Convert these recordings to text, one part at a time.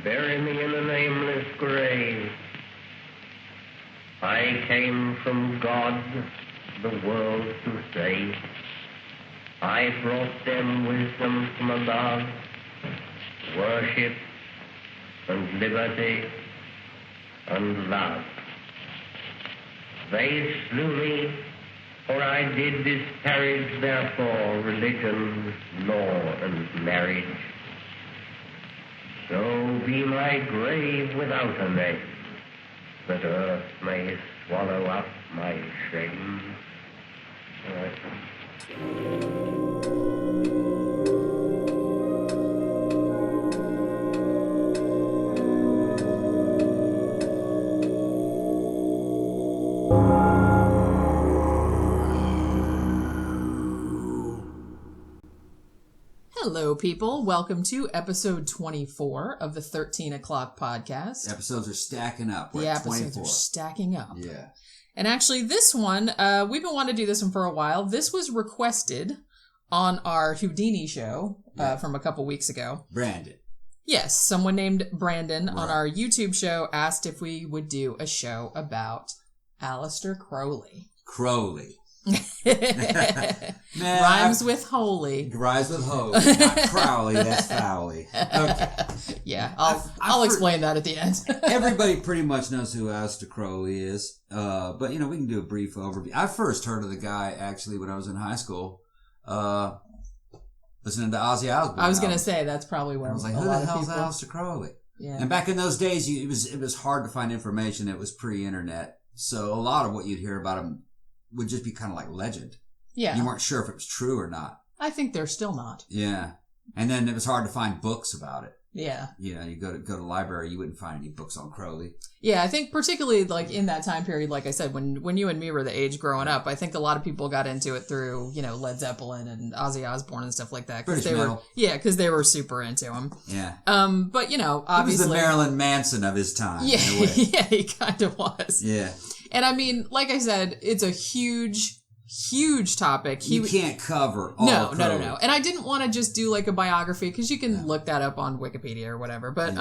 Bury me in a nameless grave. I came from God, the world to save. I brought them wisdom from above, worship and liberty and love. They slew me, for I did disparage therefore religion, law, and marriage. So be my grave without a name, that earth may swallow up my shame. Hello, people. Welcome to episode 24 of the 13 O'Clock podcast. Episodes are stacking up. We're the at episodes 24. are stacking up. Yeah. And actually, this one, we've been wanting to do this one for a while. This was requested on our Houdini show from a couple weeks ago. Brandon. Yes, someone named Brandon on Right. our YouTube show asked if we would do a show about Aleister Crowley. Crowley. Man, rhymes with holy. Rhymes with holy. Not Crowley, that's Fowley. Okay. Yeah, I'll explain that at the end. Everybody pretty much knows who Aleister Crowley is. But, we can do a brief overview. I first heard of the guy, actually, when I was in high school, listening to Ozzy Osbourne. I was going to say, that's probably where I was like, who the hell's Aleister Crowley? Yeah. And back in those days, it was hard to find information. It was pre-internet. So a lot of what you'd hear about him would just be kind of like legend. Yeah. You weren't sure if it was true or not. I think they're still not. Yeah. And then it was hard to find books about it. Yeah. You go to the library, you wouldn't find any books on Crowley. Yeah, I think particularly like in that time period, like I said, when you and me were the age growing up, I think a lot of people got into it through, Led Zeppelin and Ozzy Osbourne and stuff like that. British metal. Because they were super into him. Yeah. But obviously. He was the Marilyn Manson of his time. Yeah, in a way. yeah, he kind of was. Yeah. And I mean, like I said, it's a huge topic. You can't cover all No. Crowley. And I didn't want to just do like a biography because you can look that up on Wikipedia or whatever. But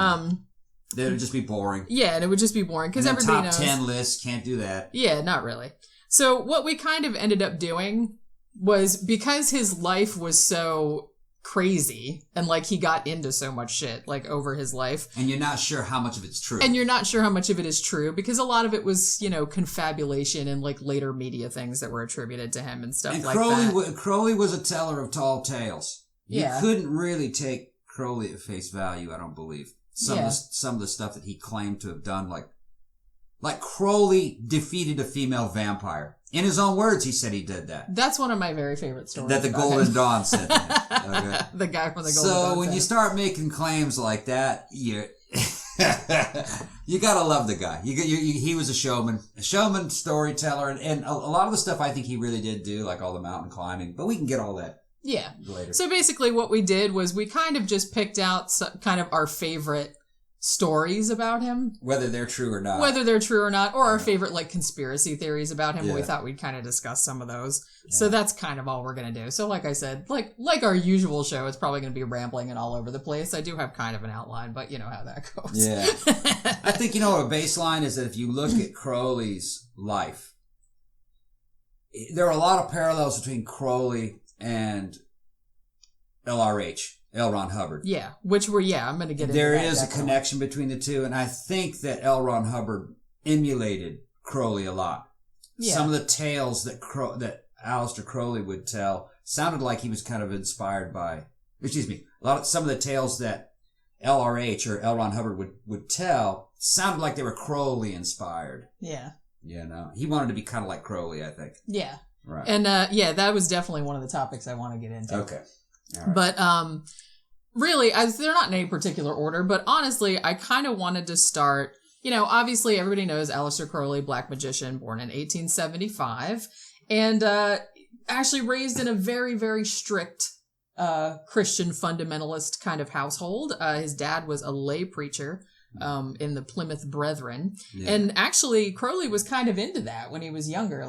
It would just be boring. Yeah, and it would just be boring because everybody knows. Top 10 lists, can't do that. Yeah, not really. So what we kind of ended up doing was because his life was so crazy and like he got into so much shit like over his life. And you're not sure how much of it's true. And you're not sure how much of it is true because a lot of it was, confabulation and like later media things that were attributed to him and stuff and like that. Crowley was a teller of tall tales. Yeah. You couldn't really take Crowley at face value, I don't believe. Some of the stuff that he claimed to have done, like Crowley defeated a female vampire. In his own words, he said he did that. That's one of my very favorite stories. That the Golden Dawn said to him. Okay. The guy from the Golden Dawn. So when you start making claims like that, you gotta love the guy. He was a showman, storyteller, and a lot of the stuff I think he really did do, like all the mountain climbing. But we can get all that. Yeah. Later. So basically what we did was we kind of just picked out kind of our favorite stories about him. Whether they're true or not. Or our favorite like conspiracy theories about him. Yeah. We thought we'd kind of discuss some of those. Yeah. So that's kind of all we're going to do. So like I said, like our usual show, it's probably going to be rambling and all over the place. I do have kind of an outline, but you know how that goes. Yeah. I think, a baseline is that if you look at Crowley's life, there are a lot of parallels between Crowley and LRH. L. Ron Hubbard. Yeah, I'm going to get into that. There is a connection between the two, and I think that L. Ron Hubbard emulated Crowley a lot. Yeah. Some of the tales that Aleister Crowley would tell sounded like he was kind of inspired by, some of the tales that LRH or L. Ron Hubbard would tell sounded like they were Crowley inspired. Yeah. He wanted to be kind of like Crowley, I think. Yeah. Right. And, that was definitely one of the topics I want to get into. Okay. All right. But, really, they're not in any particular order, but honestly, I kind of wanted to start, obviously everybody knows Aleister Crowley, Black Magician, born in 1875, and actually raised in a very, very strict Christian fundamentalist kind of household. His dad was a lay preacher in the Plymouth Brethren, and actually Crowley was kind of into that when he was younger,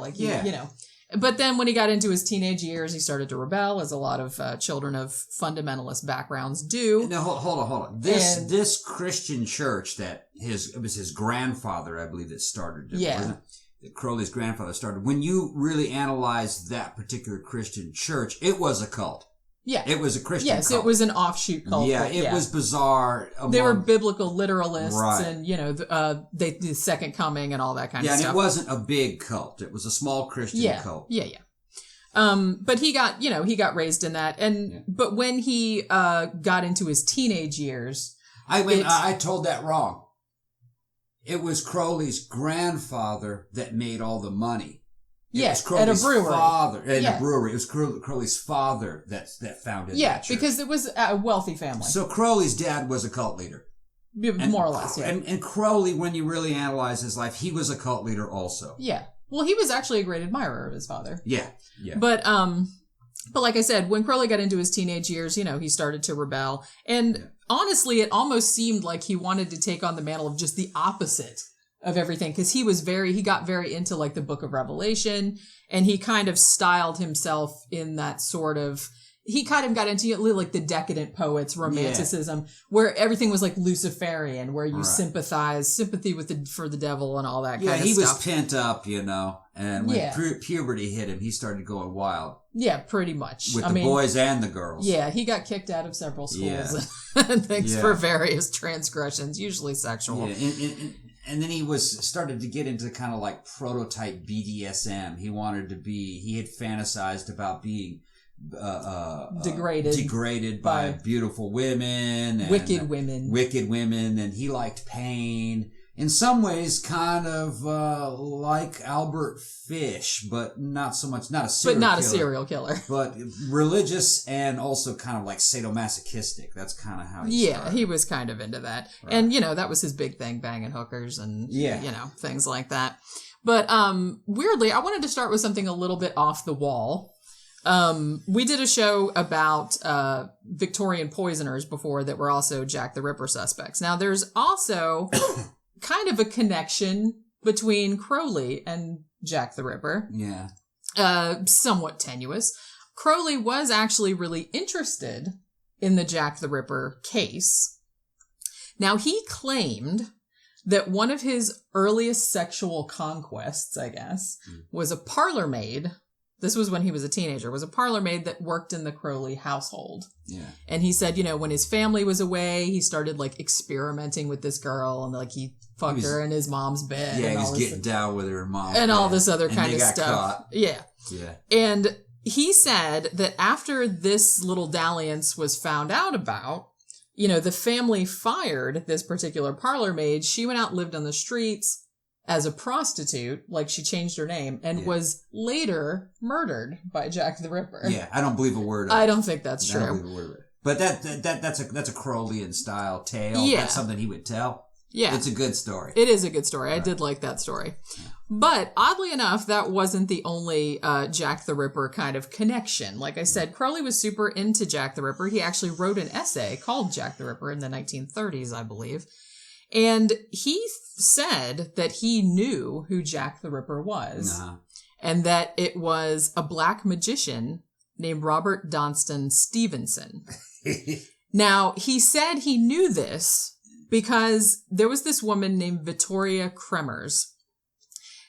But then when he got into his teenage years, he started to rebel, as a lot of children of fundamentalist backgrounds do. Now, hold on. This Christian church it was his grandfather, I believe, that started it. Yeah. Wasn't it? Crowley's grandfather started. When you really analyze that particular Christian church, it was a cult. Yeah. It was a Christian cult. Yes, it was an offshoot cult. Yeah, it was bizarre. They were biblical literalists Right. and, the second coming and all that kind of stuff. Yeah, stuff. and it wasn't a big cult. It was a small Christian cult. Yeah. But he got raised in that. But when he got into his teenage years. I told that wrong. It was Crowley's grandfather that made all the money. Yes, at a brewery. A brewery. It was Crowley's father that founded that church. Because it was a wealthy family. So Crowley's dad was a cult leader. More or less, yeah. And Crowley, when you really analyze his life, he was a cult leader also. Yeah. Well, he was actually a great admirer of his father. Yeah. But like I said, when Crowley got into his teenage years, he started to rebel. And honestly, it almost seemed like he wanted to take on the mantle of just the opposite of everything, because he got very into like the Book of Revelation, and he kind of styled himself in that sort of, he kind of got into like the decadent poets, romanticism, where everything was like Luciferian, where you sympathy for the devil and all that kind of stuff. Yeah, he was pent up, and when puberty hit him, he started going wild. Yeah, pretty much. With the boys and the girls. Yeah, he got kicked out of several schools and things for various transgressions, usually sexual. Yeah, and then he started to get into kind of like prototype BDSM. He had fantasized about being degraded by beautiful women. And wicked women. And he liked pain. In some ways, kind of like Albert Fish, but not so much, not a serial killer. But religious and also kind of like sadomasochistic. That's kind of how he started. He was kind of into that. Right. And, that was his big thing, banging hookers and, things like that. But weirdly, I wanted to start with something a little bit off the wall. We did a show about Victorian poisoners before that were also Jack the Ripper suspects. Now, there's also kind of a connection between Crowley and Jack the Ripper. Yeah. Somewhat tenuous. Crowley was actually really interested in the Jack the Ripper case. Now, he claimed that one of his earliest sexual conquests, I guess, was a parlor maid. This was when he was a teenager, was a parlor maid that worked in the Crowley household. Yeah. And he said, when his family was away, he started like experimenting with this girl, and like he fucked her in his mom's bed. Yeah, he's getting down with her in mom's and bed. all this other kind of stuff. Caught. Yeah. Yeah. And he said that after this little dalliance was found out about, the family fired this particular parlor maid. She went out and lived on the streets as a prostitute, like she changed her name, and was later murdered by Jack the Ripper. Yeah, I don't believe a word of it. I don't think that's true. I don't believe a word of it. But that's a Crowleyan style tale. Yeah. That's something he would tell. Yeah. It's a good story. It is a good story. Right. I did like that story. Yeah. But oddly enough, that wasn't the only Jack the Ripper kind of connection. Like I said, Crowley was super into Jack the Ripper. He actually wrote an essay called Jack the Ripper in the 1930s, I believe. And he said that he knew who Jack the Ripper was. Uh-huh. And that it was a black magician named Robert Donston Stevenson. Now, he said he knew this because there was this woman named Vittoria Kremers.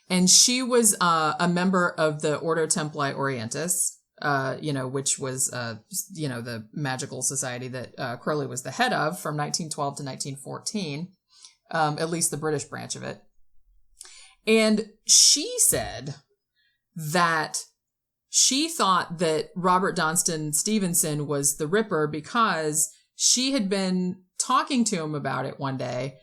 And she was a member of the Ordo Templi Orientis, which was, the magical society that Crowley was the head of from 1912 to 1914. At least the British branch of it. And she said that she thought that Robert Donston Stevenson was the Ripper because she had been talking to him about it one day.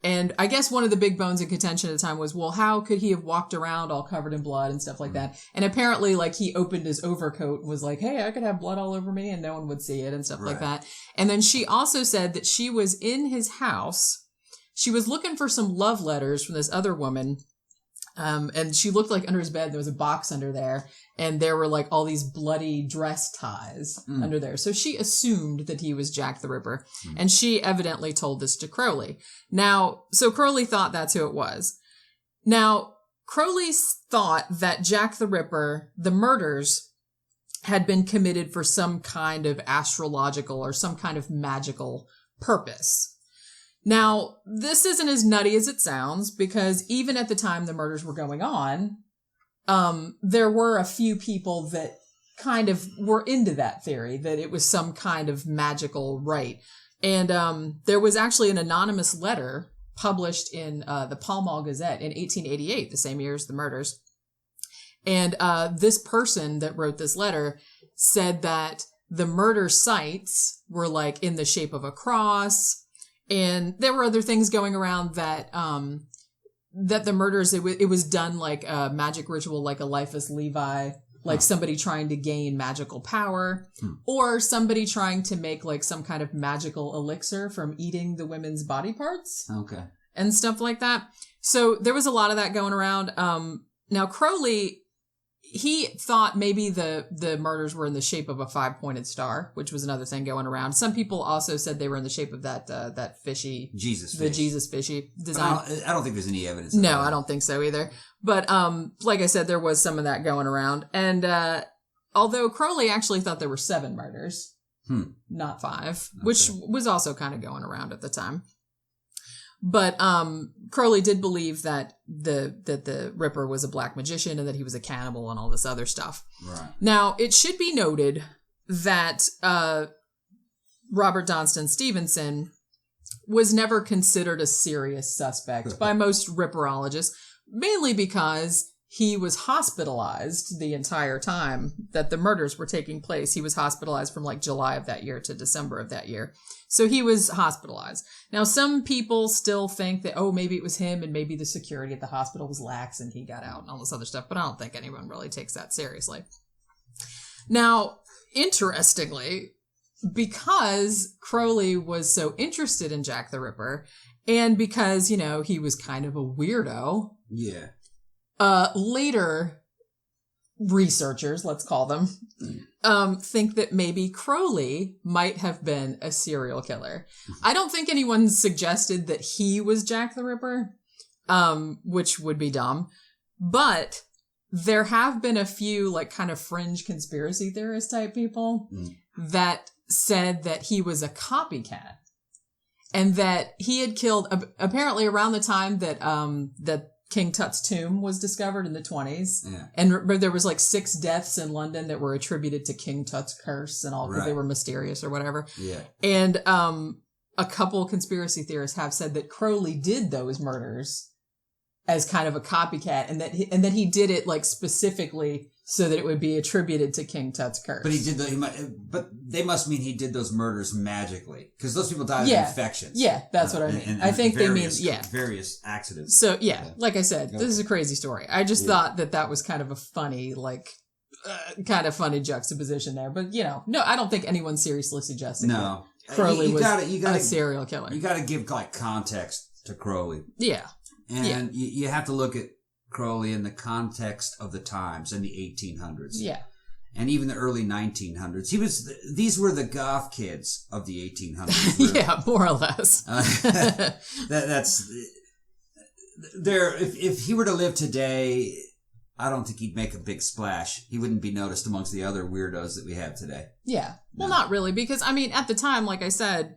And I guess one of the big bones of contention at the time was, well, how could he have walked around all covered in blood and stuff like that? And apparently, like, he opened his overcoat and was like, hey, I could have blood all over me and no one would see it and stuff like that. And then she also said that she was in his house. She was looking for some love letters from this other woman. And she looked like under his bed, there was a box under there. And there were like all these bloody dress ties under there. So she assumed that he was Jack the Ripper. And she evidently told this to Crowley. Now, so Crowley thought that's who it was. Now, Crowley thought that Jack the Ripper, the murders, had been committed for some kind of astrological or some kind of magical purpose. Now, this isn't as nutty as it sounds, because even at the time the murders were going on, there were a few people that kind of were into that theory, that it was some kind of magical rite. And there was actually an anonymous letter published in the Pall Mall Gazette in 1888, the same year as the murders. And this person that wrote this letter said that the murder sites were like in the shape of a cross. And there were other things going around that that the murders, it was done like a magic ritual, like a Eliphas Levi, like somebody trying to gain magical power, or somebody trying to make like some kind of magical elixir from eating the women's body parts. Okay. And stuff like that. So there was a lot of that going around. Now Crowley, he thought maybe the murders were in the shape of a 5-pointed star, which was another thing going around. Some people also said they were in the shape of that fishy Jesus the fish. Jesus fishy design. I don't think there's any evidence. No, I don't think so either. But like I said, there was some of that going around. And although Crowley actually thought there were 7 murders, not 5, which was also kind of going around at the time. But Crowley did believe that the Ripper was a black magician and that he was a cannibal and all this other stuff. Right. Now, it should be noted that Robert Donston Stevenson was never considered a serious suspect by most Ripperologists, mainly because he was hospitalized the entire time that the murders were taking place. He was hospitalized from like July of that year to December of that year. So he was hospitalized. Now, some people still think that, oh, maybe it was him and maybe the security at the hospital was lax and he got out and all this other stuff, but I don't think anyone really takes that seriously. Now, interestingly, because Crowley was so interested in Jack the Ripper and because, you know, he was kind of a weirdo. Yeah. Later researchers, let's call them, think that maybe Crowley might have been a serial killer. I don't think anyone suggested that he was Jack the Ripper, which would be dumb. But there have been a few like kind of fringe conspiracy theorist type people that said that he was a copycat and that he had killed apparently around the time that that King Tut's tomb was discovered in the 20s. Yeah. And there was like 6 deaths in London that were attributed to King Tut's curse and all because they were mysterious or whatever. Yeah. And a couple conspiracy theorists have said that Crowley did those murders as kind of a copycat and that he did it like specifically so that it would be attributed to King Tut's curse. But but they must mean he did those murders magically because those people died of infections. Yeah, that's what I mean. I think they mean various accidents. So like I said, this is a crazy story. I just thought that was kind of a funny kind of funny juxtaposition there. But you know, no, I don't think anyone's seriously suggesting that Crowley was a serial killer. You got to give like context to Crowley. Yeah, and you have to look at Crowley in the context of the times in the 1800s. Yeah. And even the early 1900s. These were the goth kids of the 1800s. Yeah, more or less. That's there. If he were to live today, I don't think he'd make a big splash. He wouldn't be noticed amongst the other weirdos that we have today. Yeah. Well, not really, because I mean, at the time, like I said,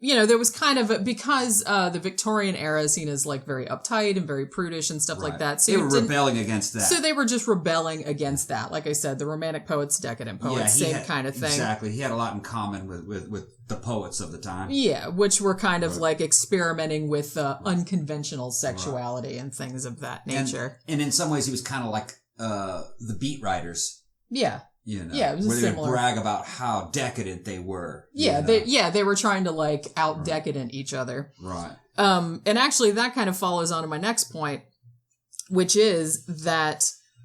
you know, there was kind of because the Victorian era is seen as like very uptight and very prudish and stuff like that. So they were rebelling against that. So they were just rebelling against that. Like I said, the Romantic poets, decadent poets, same kind of thing. Exactly. He had a lot in common with the poets of the time. Yeah, which were kind of like experimenting with unconventional sexuality and things of that nature. And in some ways, he was kind of like the beat writers. Yeah. You know, it was where they would similar. brag about how decadent they were. Yeah, they were trying to like out decadent each other. Right. And actually that kind of follows on to my next point, which is that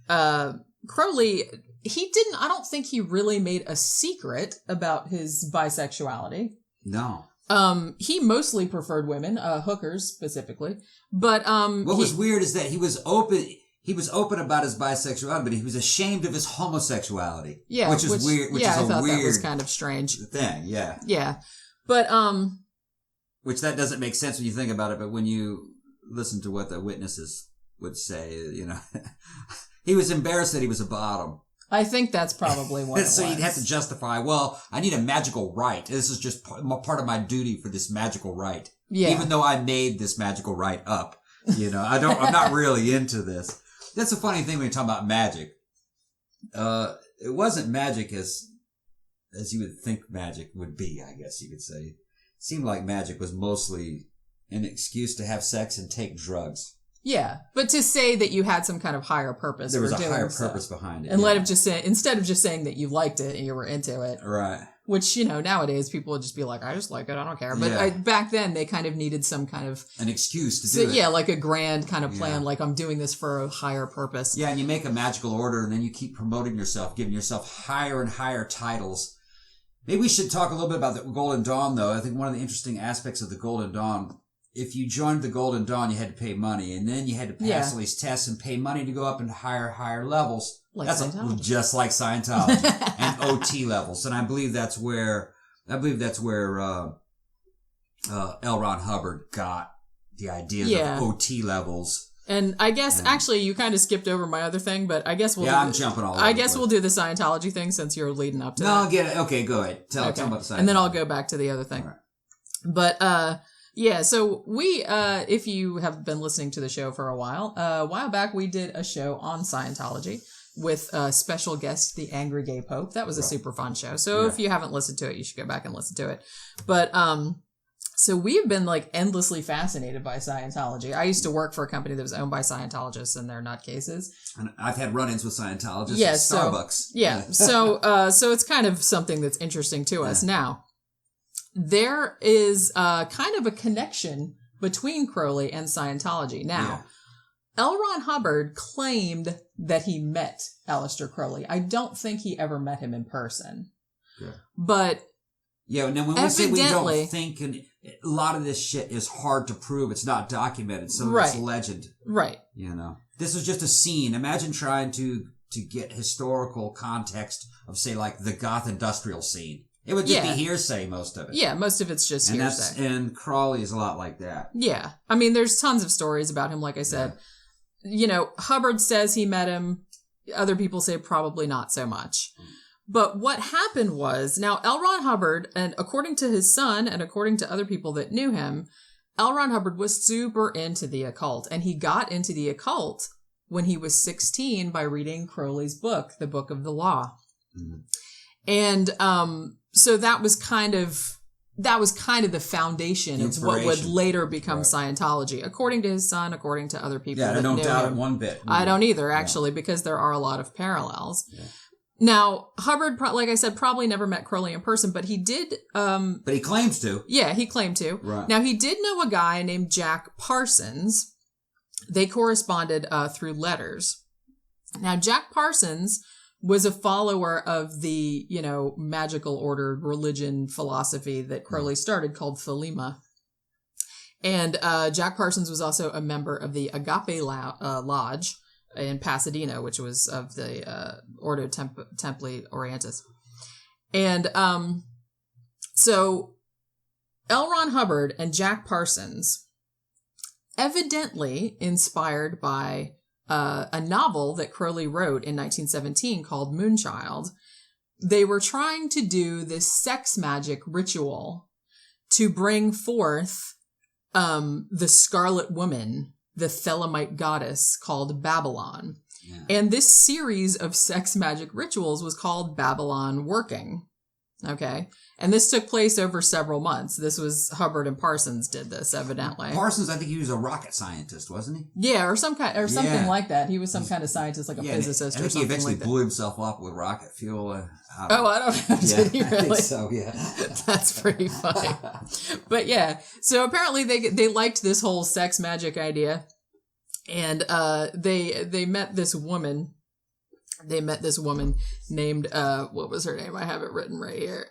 Crowley, I don't think he really made a secret about his bisexuality. No. He mostly preferred women, hookers specifically. But what was weird is that he was open. He was open about his bisexuality, but he was ashamed of his homosexuality. Yeah, which is weird. Which is I thought weird that was kind of strange thing. Yeah, yeah, but which that doesn't make sense when you think about it. But when you listen to what the witnesses would say, he was embarrassed that he was a bottom. I think that's probably what it was. So you'd have to justify, well, I need a magical right. This is just part of my duty for this magical right. Yeah. Even though I made this magical right up. I'm not really into this. That's a funny thing when you talk about magic. It wasn't magic as you would think magic would be, I guess you could say. It seemed like magic was mostly an excuse to have sex and take drugs. Yeah, but to say that you had some kind of higher purpose. There was a higher purpose behind it. And instead of just saying that you liked it and you were into it. Right. Which, nowadays people would just be like, I just like it, I don't care. But back then they kind of needed some kind of... an excuse to do it. Yeah, like a grand kind of plan, like I'm doing this for a higher purpose. Yeah, and you make a magical order and then you keep promoting yourself, giving yourself higher and higher titles. Maybe we should talk a little bit about the Golden Dawn, though. I think one of the interesting aspects of the Golden Dawn, if you joined the Golden Dawn, you had to pay money, and then you had to pass all these tests and pay money to go up into higher levels. Like that's Scientology. Just like Scientology and OT levels, and I believe that's where L. Ron Hubbard got the ideas of OT levels. And I guess actually you kind of skipped over my other thing, but I guess I'm jumping all over. I guess we'll do the Scientology thing since you're leading up to that. No, get it. Okay, go ahead. Tell about the Scientology. And then I'll go back to the other thing. Right. But yeah, so we if you have been listening to the show for a while back we did a show on Scientology with special guest the Angry Gay Pope. That was a super fun show. So if you haven't listened to it, you should go back and listen to it. But so we've been like endlessly fascinated by Scientology. I used to work for a company that was owned by Scientologists, and they're nutcases. And I've had run-ins with Scientologists at Starbucks. So it's kind of something that's interesting to us. Now, there is kind of a connection between Crowley and Scientology. Now, L. Ron Hubbard claimed that he met Aleister Crowley. I don't think he ever met him in person. Yeah. But now when we say we don't think, and a lot of this shit is hard to prove. It's not documented. Some of it's legend. Right. This is just a scene. Imagine trying to get historical context of, say, like the goth industrial scene. It would just be hearsay, most of it. Yeah, most of it's just hearsay. And Crowley is a lot like that. Yeah. I mean, there's tons of stories about him, like I said. Hubbard says he met him. Other people say probably not so much. But what happened was, now L. Ron Hubbard, and according to his son and according to other people that knew him, L. Ron Hubbard was super into the occult. And he got into the occult when he was 16 by reading Crowley's book, The Book of the Law. Mm-hmm. And so that was kind of the foundation of what would later become Scientology, according to his son, according to other people. Yeah, I don't doubt it one bit. I don't either, actually, because there are a lot of parallels. Yeah. Now, Hubbard, like I said, probably never met Crowley in person, but he did... but he claims to. Yeah, he claimed to. Right. Now, he did know a guy named Jack Parsons. They corresponded through letters. Now, Jack Parsons was a follower of the, magical order, religion, philosophy that Crowley started called Thelema. And Jack Parsons was also a member of the Agape Lodge in Pasadena, which was of the Ordo Templi Orientis. And so L. Ron Hubbard and Jack Parsons, evidently inspired by a novel that Crowley wrote in 1917 called Moonchild, they were trying to do this sex magic ritual to bring forth the Scarlet Woman, the Thelemite goddess called Babylon. Yeah. And this series of sex magic rituals was called Babylon Working. Okay. And this took place over several months. This was Hubbard and Parsons did this, evidently. Parsons, I think he was a rocket scientist, wasn't he? Yeah, or something like that. He was some kind of scientist, like a physicist or something like that. I think he eventually blew himself up with rocket fuel. I don't know. Did he really? I think so, yeah. That's pretty funny. But yeah, so apparently they liked this whole sex magic idea. And they met this woman. They met this woman named, what was her name? I have it written right here.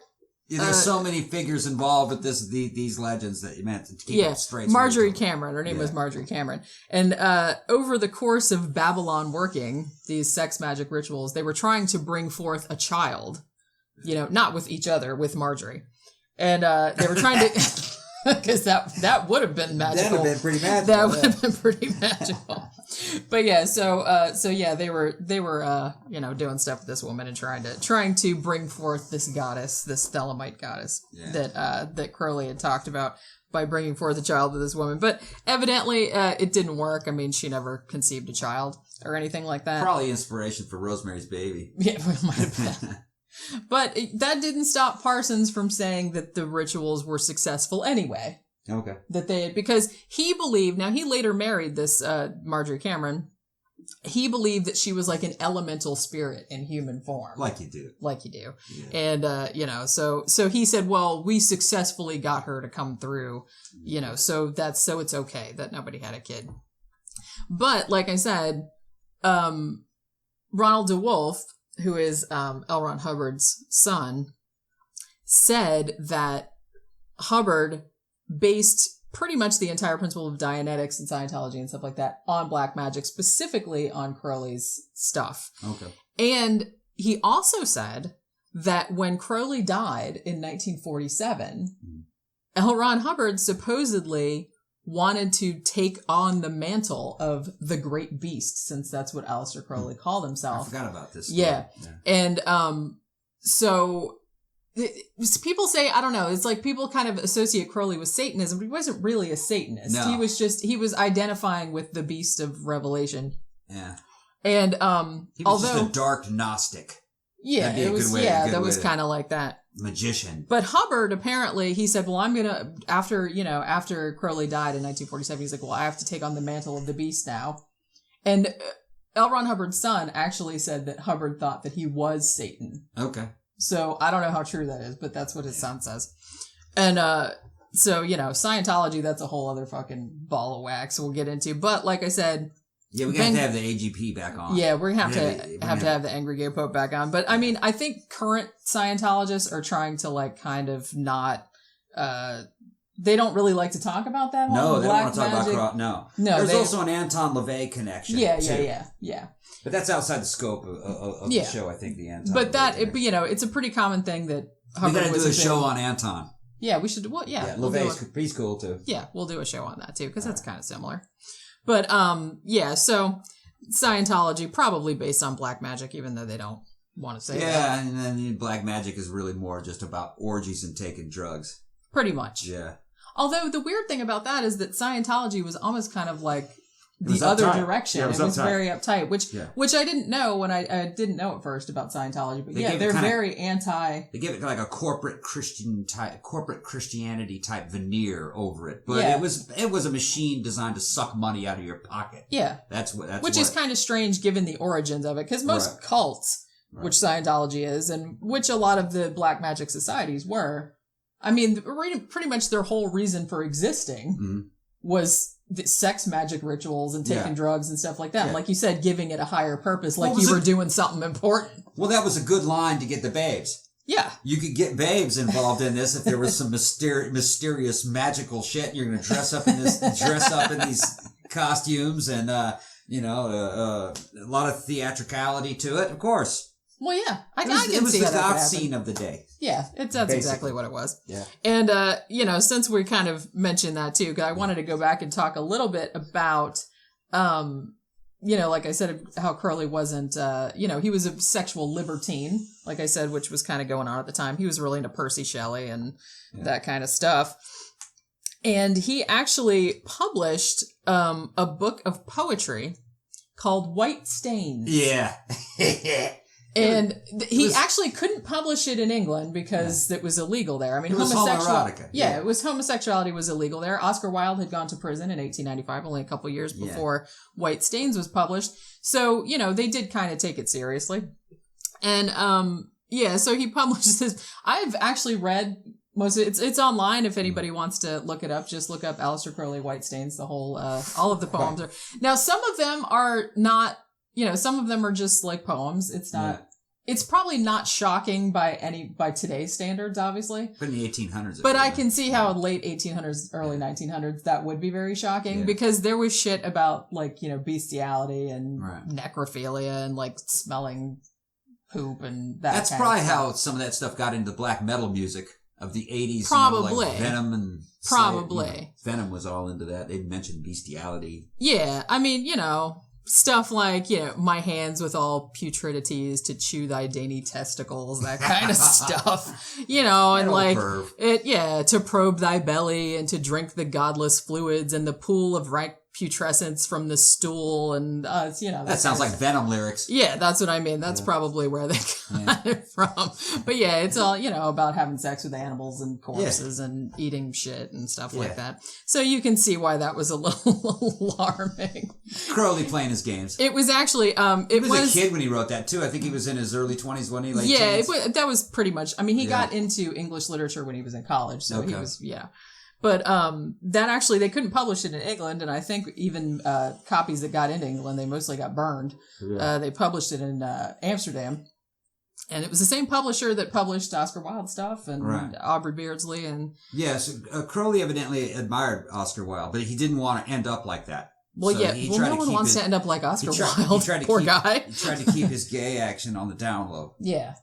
Yeah, there's so many figures involved with these legends that you meant to keep it straight. Marjorie Cameron. Her name was Marjorie Cameron. And over the course of Babylon Working, these sex magic rituals, they were trying to bring forth a child. Not with each other, with Marjorie. And they were trying to... Because that would have been magical. That would have been pretty magical. That would have been pretty magical. But yeah, so yeah, they were doing stuff with this woman and trying to bring forth this goddess, this Thelemite goddess that Crowley had talked about by bringing forth a child to this woman. But evidently, it didn't work. I mean, she never conceived a child or anything like that. Probably inspiration for Rosemary's Baby. Yeah, it might have been. But that didn't stop Parsons from saying that the rituals were successful anyway. Okay. Because he believed, now he later married this Marjorie Cameron, he believed that she was like an elemental spirit in human form. Like you do. Yeah. And, so he said, well, we successfully got her to come through, so it's okay that nobody had a kid. But like I said, Ronald DeWolf, who is L. Ron Hubbard's son, said that Hubbard based pretty much the entire principle of Dianetics and Scientology and stuff like that on black magic, specifically on Crowley's stuff. Okay. And he also said that when Crowley died in 1947, L. Ron Hubbard supposedly wanted to take on the mantle of the Great Beast, since that's what Aleister Crowley called himself. I forgot about this. Yeah. And so people say, I don't know, it's like people kind of associate Crowley with Satanism, but he wasn't really a Satanist. No. He was identifying with the beast of Revelation. Yeah. And he was just a dark Gnostic. Yeah, it was that was kind of like that. Magician. But Hubbard, apparently, he said, well, I'm going to, after Crowley died in 1947, he's like, well, I have to take on the mantle of the beast now. And L. Ron Hubbard's son actually said that Hubbard thought that he was Satan. Okay. So I don't know how true that is, but that's what his son says. And so, Scientology, that's a whole other fucking ball of wax we'll get into. But like I said... Yeah, we're going to have the AGP back on. Yeah, we're going to have the Angry Gay Pope back on. But I mean, I think current Scientologists are trying to like kind of not... they don't really like to talk about that. No, they don't want to talk magic. about... No. There's also an Anton LaVey connection. Yeah. But that's outside the scope of the show, I think, the Anton. But it's a pretty common thing that Hubbard we got to do a show on Anton. Yeah, we should. Well, yeah. LaVey's cool, too. Yeah, we'll do a show on that, too, because that's kind of similar. But, so Scientology, probably based on black magic, even though they don't want to say that. Yeah, and then black magic is really more just about orgies and taking drugs. Pretty much. Yeah. Although the weird thing about that is that Scientology was almost kind of like the other direction. Yeah, it was very uptight, which I didn't know when I didn't know at first about Scientology. But they're very anti. They give it like a corporate Christianity type veneer over it, but it was a machine designed to suck money out of your pocket. Yeah, which is kind of strange given the origins of it, because most cults, which Scientology is, and which a lot of the black magic societies were, I mean, pretty much their whole reason for existing was the sex magic rituals and taking drugs and stuff like that. Yeah. Like you said, giving it a higher purpose, like you were doing something important. Well, that was a good line to get the babes. Yeah. You could get babes involved in this if there was some mysterious magical shit. You're going to dress up in these costumes and, a lot of theatrically to it, of course. Well, yeah, I can see that. It was the goth scene of the day. Yeah, that's exactly what it was. Yeah. And, since we kind of mentioned that too, because I wanted to go back and talk a little bit about, like I said, how Crowley wasn't, he was a sexual libertine, like I said, which was kind of going on at the time. He was really into Percy Shelley and that kind of stuff. And he actually published a book of poetry called White Stains. Yeah. And he actually couldn't publish it in England because it was illegal there. I mean, homosexuality was illegal there. Oscar Wilde had gone to prison in 1895, only a couple years before White Stains was published. So, they did kind of take it seriously. And, so he published this. I've actually read most of it. It's online if anybody wants to look it up. Just look up Aleister Crowley, White Stains, the whole, all of the poems are. Now, some of them are not, some of them are just like poems. It's not, it's probably not shocking by today's standards, obviously. But in the 1800s. But I can see how late 1800s, early 1900s, that would be very shocking because there was shit about bestiality and necrophilia and smelling poop and that. That's probably how some of that stuff got into black metal music. of the 80s. Probably. Like Venom and... Probably. Venom was all into that. They mentioned bestiality. Yeah, I mean, stuff like, my hands with all putridities to chew thy dainty testicles, that kind of stuff. And like, to probe thy belly and to drink the godless fluids and the pool of rank putrescence from the stool, and that sounds like Venom lyrics. Yeah, that's what I mean. That's probably where they got it from. But yeah, it's all about having sex with animals and corpses and eating shit and stuff like that. So you can see why that was a little alarming. Crowley playing his games. It was actually he was a kid when he wrote that too. I think he was in his early 20s when he that was pretty much. I mean, he got into English literature when he was in college, so he was But that actually, they couldn't publish it in England, and I think even copies that got into England, they mostly got burned. Yeah. They published it in Amsterdam, and it was the same publisher that published Oscar Wilde stuff and Aubrey Beardsley. And yes, Crowley evidently admired Oscar Wilde, but he didn't want to end up like that. Well, so no one wants to end up like Oscar Wilde. Poor guy. He tried to keep his gay action on the down low. Yeah.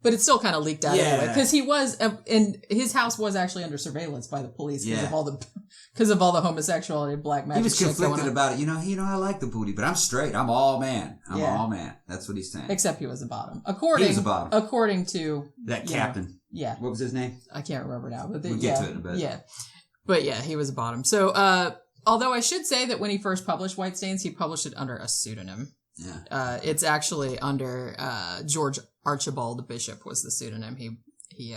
But it still kind of leaked out anyway, because he was, and his house was actually under surveillance by the police because of all the homosexuality and black magic. He was conflicted about it. I like the booty, but I'm straight. I'm all man. I'm all man. That's what he's saying. Except he was a bottom. He was a bottom. According to that captain. What was his name? I can't remember now. But we'll get to it in a bit. Yeah. But yeah, he was a bottom. So, although I should say that when he first published White Stains, he published it under a pseudonym. Yeah. It's actually under George Archibald Bishop was the pseudonym he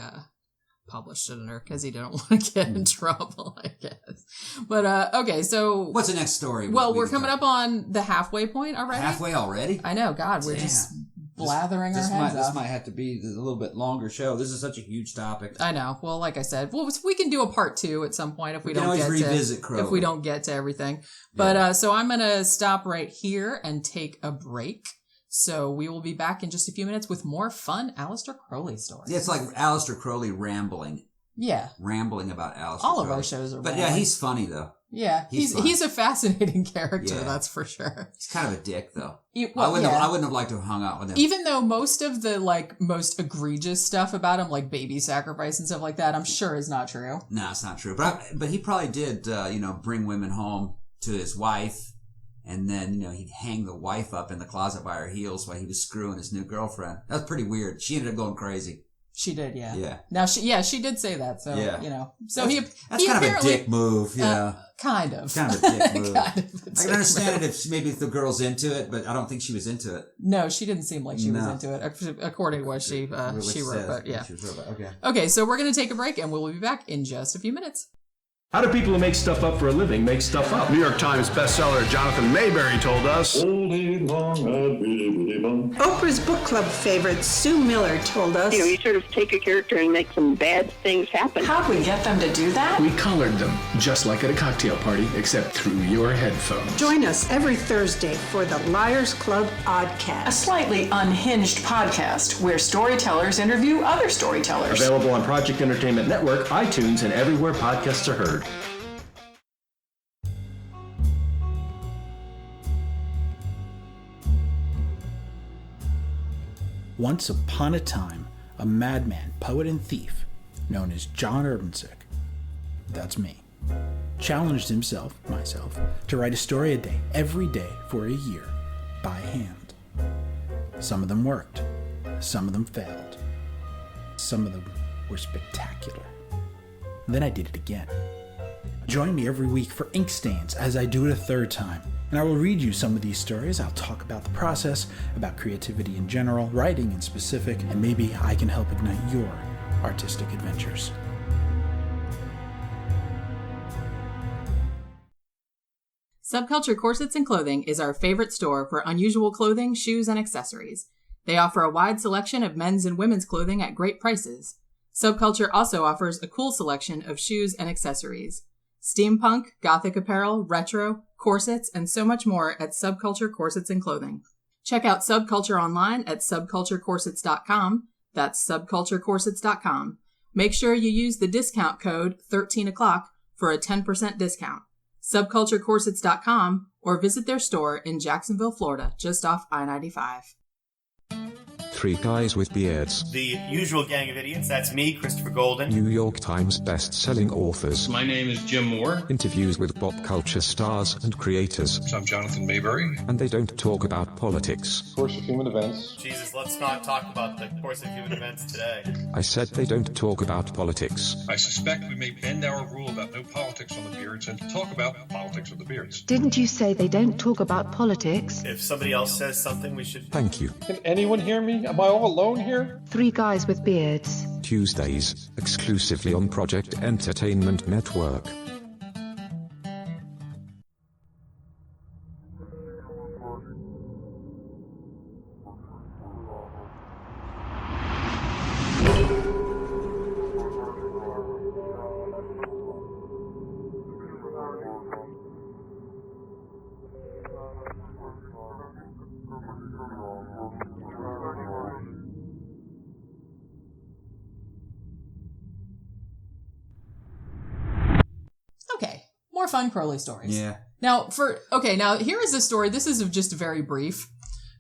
published it under because he didn't want to get in trouble, I guess. But okay, so what's the next story? Well, we're coming up on the halfway point already. Halfway already? I know. God, we're just blathering our heads off. This might have to be a little bit longer show. This is such a huge topic. I know. Well, like I said, we can do a part 2 at some point if we don't get to everything. But so I'm gonna stop right here and take a break. So we will be back in just a few minutes with more fun Aleister Crowley stories. Yeah, it's like Aleister Crowley rambling. Yeah. Rambling about Aleister All Crowley. of our shows are But yeah, he's funny though. Yeah, he's a fascinating character, that's for sure. He's kind of a dick though. I wouldn't have liked to have hung out with him. Even though most of the most egregious stuff about him, like baby sacrifice and stuff like that, I'm sure is not true. No, it's not true. But he probably did bring women home to his wife. And then, he'd hang the wife up in the closet by her heels while he was screwing his new girlfriend. That's pretty weird. She ended up going crazy. She did, yeah. Yeah. Now, she did say that, so, So that's kind of a dick move, kind of. It's kind of a dick move. I can understand it if the girl's into it, but I don't think she was into it. No, she didn't seem like she was into it, according to what she wrote, but yeah. Okay. Okay, so we're going to take a break, and we'll be back in just a few minutes. How do people who make stuff up for a living make stuff up? New York Times bestseller Jonathan Mayberry told us. Oprah's book club favorite Sue Miller told us. You sort of take a character and make some bad things happen. How'd we get them to do that? We colored them, just like at a cocktail party, except through your headphones. Join us every Thursday for the Liars Club Oddcast. A slightly unhinged podcast where storytellers interview other storytellers. Available on Project Entertainment Network, iTunes, and everywhere podcasts are heard. Once upon a time, a madman, poet, and thief, known as John Urbansick, that's me, challenged myself, to write a story a day, every day, for a year, by hand. Some of them worked. Some of them failed. Some of them were spectacular. And then I did it again. Join me every week for Ink Stains as I do it a third time. And I will read you some of these stories. I'll talk about the process, about creativity in general, writing in specific, and maybe I can help ignite your artistic adventures. Subculture Corsets and Clothing is our favorite store for unusual clothing, shoes, and accessories. They offer a wide selection of men's and women's clothing at great prices. Subculture also offers a cool selection of shoes and accessories. Steampunk, gothic apparel, retro, corsets, and so much more at Subculture Corsets and Clothing. Check out Subculture online at subculturecorsets.com. That's subculturecorsets.com. Make sure you use the discount code 13o'clock for a 10% discount. Subculturecorsets.com or visit their store in Jacksonville, Florida, just off I-95. Three Guys with Beards. The usual gang of idiots. That's me, Christopher Golden. New York Times best-selling authors. My name is Jim Moore. Interviews with pop culture stars and creators. I'm Jonathan Mayberry. And they don't talk about politics. Course of Human Events. Jesus, let's not talk about the course of human events today. I said they don't talk about politics. I suspect we may bend our rule about no politics on the Beards and talk about politics of the Beards. Didn't you say they don't talk about politics? If somebody else says something, we should... Thank you. Can anyone hear me? Am I all alone here? Three Guys with Beards. Tuesdays, exclusively on Project Entertainment Network. More fun Crowley stories. Yeah. Now here is a story. This is just very brief,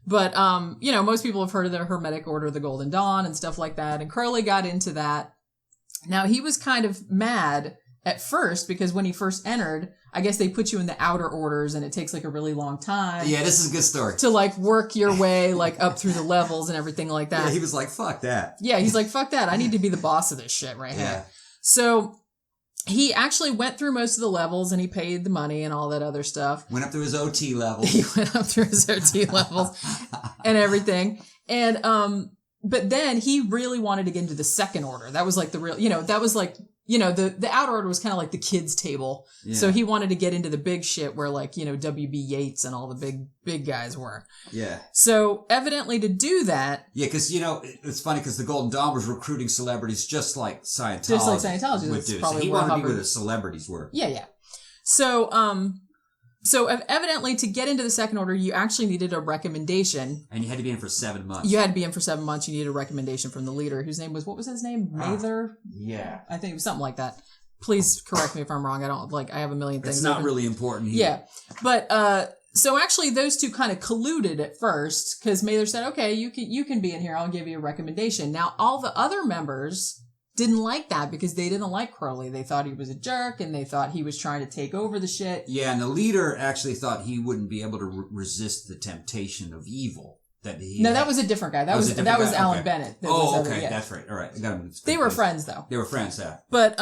but most people have heard of the Hermetic Order of the Golden Dawn and stuff like that, and Crowley got into that. Now he was kind of mad at first because when he first entered, I guess they put you in the outer orders and it takes like a really long time. Yeah, this is a good story. To like work your way like up through the levels and everything like that. Yeah, he was like, fuck that. Yeah, he's like, fuck that. I need to be the boss of this shit right here. So he actually went through most of the levels and he paid the money and all that other stuff. Went up through his OT levels. He went up through his OT levels and everything. And, but then he really wanted to get into the second order. That was like the real, that was like, the outer order was kind of like the kids' table. Yeah. So he wanted to get into the big shit where like, W.B. Yeats and all the big guys were. Yeah. So evidently to do that. Yeah, because, it's funny because the Golden Dawn was recruiting celebrities just like Scientology. Just like Scientology. Would do. So he wanted to be where the celebrities were. Yeah, yeah. So evidently to get into the second order, you actually needed a recommendation. And you had to be in for 7 months. You had to be in for 7 months. You needed a recommendation from the leader, whose name was, what was his name? Mather? Yeah. I think it was something like that. Please correct me if I'm wrong. I have a million things. It's not really important here. Yeah. But, so actually those two kind of colluded at first, because Mather said, okay, you can be in here. I'll give you a recommendation. Now, all the other members didn't like that because they didn't like Crowley. They thought he was a jerk and they thought he was trying to take over the shit. Yeah, and the leader actually thought he wouldn't be able to resist the temptation of evil. That was a different guy. That was Alan Bennett. Okay. That's right. All right. They were friends though. They were friends, yeah. But,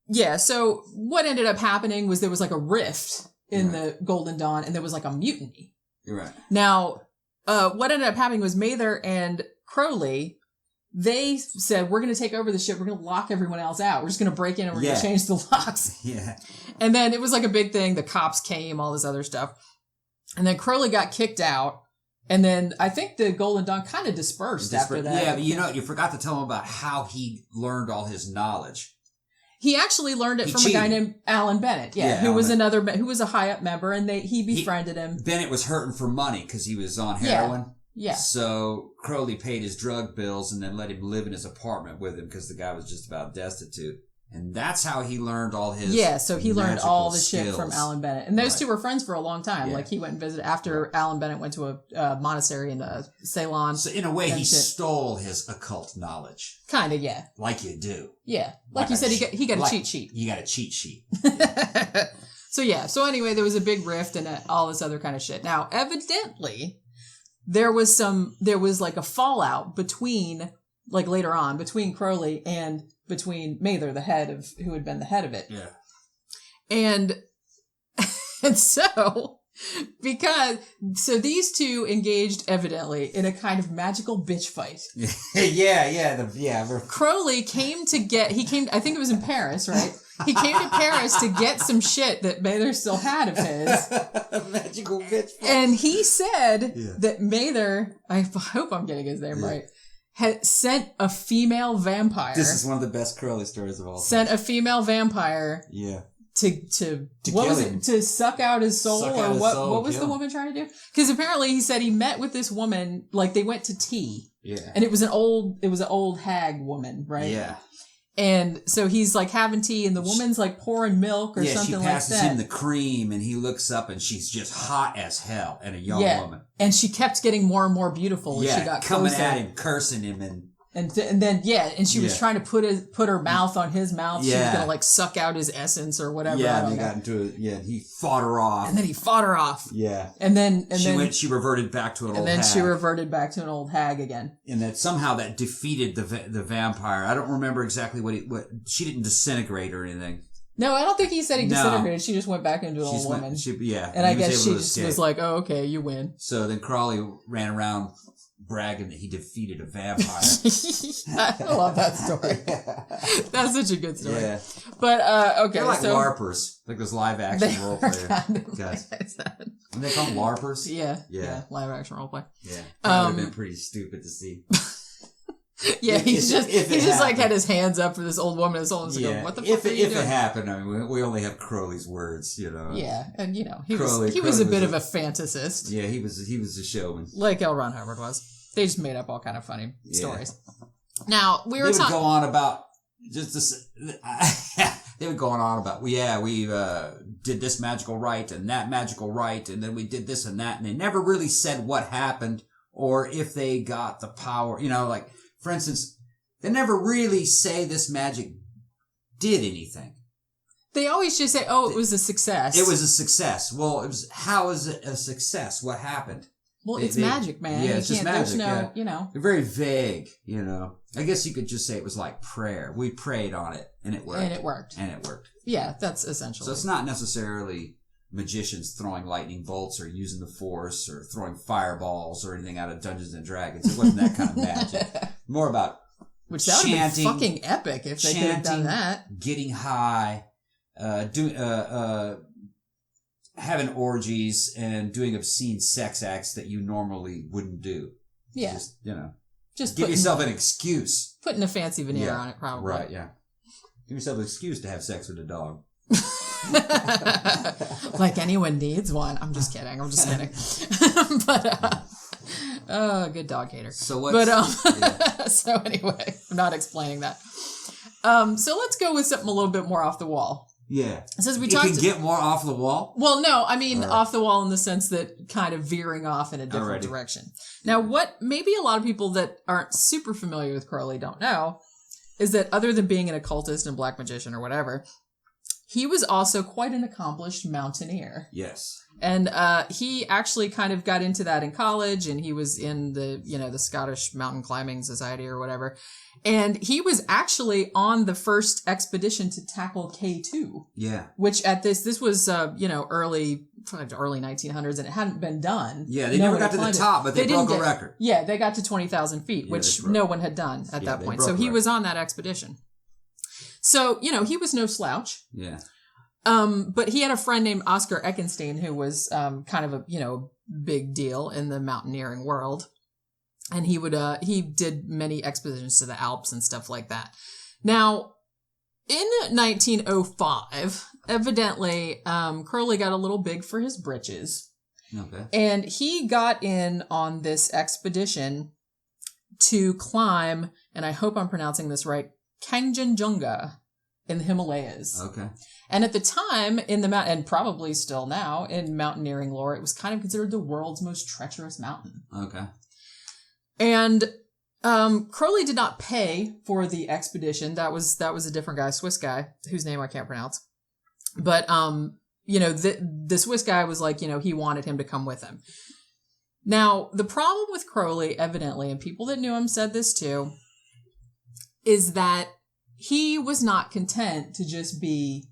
yeah, so what ended up happening was there was like a rift in the Golden Dawn and there was like a mutiny. You're right. Now, what ended up happening was Mather and Crowley, they said, we're going to take over the ship. We're going to lock everyone else out. We're just going to break in and we're going to change the locks. Yeah. And then it was like a big thing. The cops came, all this other stuff. And then Crowley got kicked out. And then I think the Golden Dawn kind of dispersed after that. Yeah, but you forgot to tell him about how he learned all his knowledge. He actually learned it from a guy named Alan Bennett. Yeah, who was who was a high up member, and he befriended him. Bennett was hurting for money because he was on heroin. Yeah. So Crowley paid his drug bills and then let him live in his apartment with him because the guy was just about destitute. And that's how he learned all his so he learned all the skills. Shit from Alan Bennett. And those two were friends for a long time. Yeah. Like he went and visited after Alan Bennett went to a monastery in Ceylon. So in a way, he stole his occult knowledge. Kind of, yeah. Like you do. Yeah. Like you said, he got a cheat sheet. You got a cheat sheet. So anyway, there was a big rift and all this other kind of shit. Now, evidently, there was like a fallout between, like later on, between Crowley and between Mather, who had been the head of it. Yeah. And so these two engaged evidently in a kind of magical bitch fight. Yeah. Crowley I think it was in Paris, right? He came to Paris to get some shit that Mather still had of his. Magical bitch fight. And he said that Mather, I hope I'm getting his name right, had sent a female vampire. This is one of the best Crowley stories of all time. Sent a female vampire. Yeah. To what was it? To suck out his soul, or what? What was the woman trying to do? Because apparently he said he met with this woman, like they went to tea. Yeah. And it was an old hag woman, right? Yeah. And so he's like having tea, and the woman's like pouring milk or something like that. Yeah, she passes him the cream, and he looks up, and she's just hot as hell, and a young woman. And she kept getting more and more beautiful as she got coming closer. at him, cursing him, and then she was trying to put her mouth on his mouth. She was gonna like suck out his essence or whatever. Yeah, and they got into it. Yeah, he fought her off. And then he fought her off. Yeah. And then she reverted back to an old hag. And then she reverted back to an old hag again. And that somehow that defeated the vampire. I don't remember exactly what she didn't disintegrate or anything. No, I don't think he said he disintegrated. She just went back into an old woman. And I guess she just was like, "Oh, okay, you win." So then Crowley ran around bragging that he defeated a vampire. I love that story. That's such a good story. Yeah. But, okay. They're like LARPers. Like those live action role players. Guys. And they call them LARPers? Yeah. Live action role play. Yeah. That would have been pretty stupid to see. Yeah, he's just like had his hands up for this old woman. This old woman's like, what the fuck are you doing? If it happened, I mean, we only have Crowley's words, you know. Yeah, and you know, he was a bit of a fantasist. Yeah, he was a showman. Like L. Ron Hubbard was. They just made up all kind of funny stories. Now, we would go on about they would go on about, we did this magical rite and that magical rite, and then we did this and that, and they never really said what happened or if they got the power, you know, like, for instance, they never really say this magic did anything. They always just say, oh, it was a success. It was a success. Well, how is it a success? What happened? Well, it's magic, man. Yeah, it's just magic. You know. They're very vague, you know. I guess you could just say it was like prayer. We prayed on it, and it worked. And it worked. Yeah, that's essentially. So it's not necessarily magicians throwing lightning bolts or using the force or throwing fireballs or anything out of Dungeons and Dragons. It wasn't that kind of magic. More about which that would have been fucking epic if they could have done that. Getting high, having orgies and doing obscene sex acts that you normally wouldn't do. Yeah. Just, you know. Just give yourself an excuse. Putting a fancy veneer on it, probably. Right, yeah. Give yourself an excuse to have sex with a dog. Like anyone needs one. I'm just kidding. But, good dog hater. So what? So anyway, I'm not explaining that. So let's go with something a little bit more off the wall. Yeah. Since we can get more off the wall? Well, no, I mean off the wall in the sense that kind of veering off in a different direction. Now, what maybe a lot of people that aren't super familiar with Crowley don't know is that other than being an occultist and black magician or whatever, he was also quite an accomplished mountaineer. Yes. And he actually kind of got into that in college, and he was in the Scottish Mountain Climbing Society or whatever. And he was actually on the first expedition to tackle K2. Yeah. Which at this was, early 1900s, and it hadn't been done. Yeah, they never got to the top, but they broke a record. Yeah, they got to 20,000 feet, which no one had done at that point. So he was on that expedition. So, he was no slouch. Yeah. But he had a friend named Oscar Eckenstein who was kind of a big deal in the mountaineering world, and he did many expeditions to the Alps and stuff like that. Now, in 1905, evidently, Crowley got a little big for his britches, and he got in on this expedition to climb, and I hope I'm pronouncing this right, Kanchenjunga in the Himalayas. Okay. And at the time, in the mountain, and probably still now, in mountaineering lore, it was kind of considered the world's most treacherous mountain. Okay. And Crowley did not pay for the expedition. That was a different guy, a Swiss guy, whose name I can't pronounce. But, the Swiss guy was like, he wanted him to come with him. Now, the problem with Crowley, evidently, and people that knew him said this too, is that he was not content to just be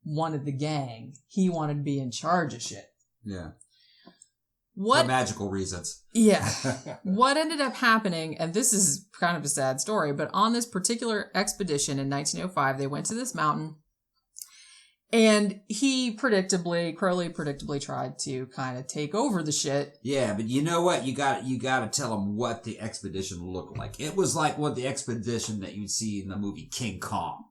one of the gang. He wanted to be in charge of shit. Yeah. For magical reasons. Yeah. What ended up happening, and this is kind of a sad story, but on this particular expedition in 1905, they went to this mountain, and Crowley predictably tried to kind of take over the shit. Yeah, but you know what? You got to tell them what the expedition looked like. It was like the expedition that you'd see in the movie King Kong.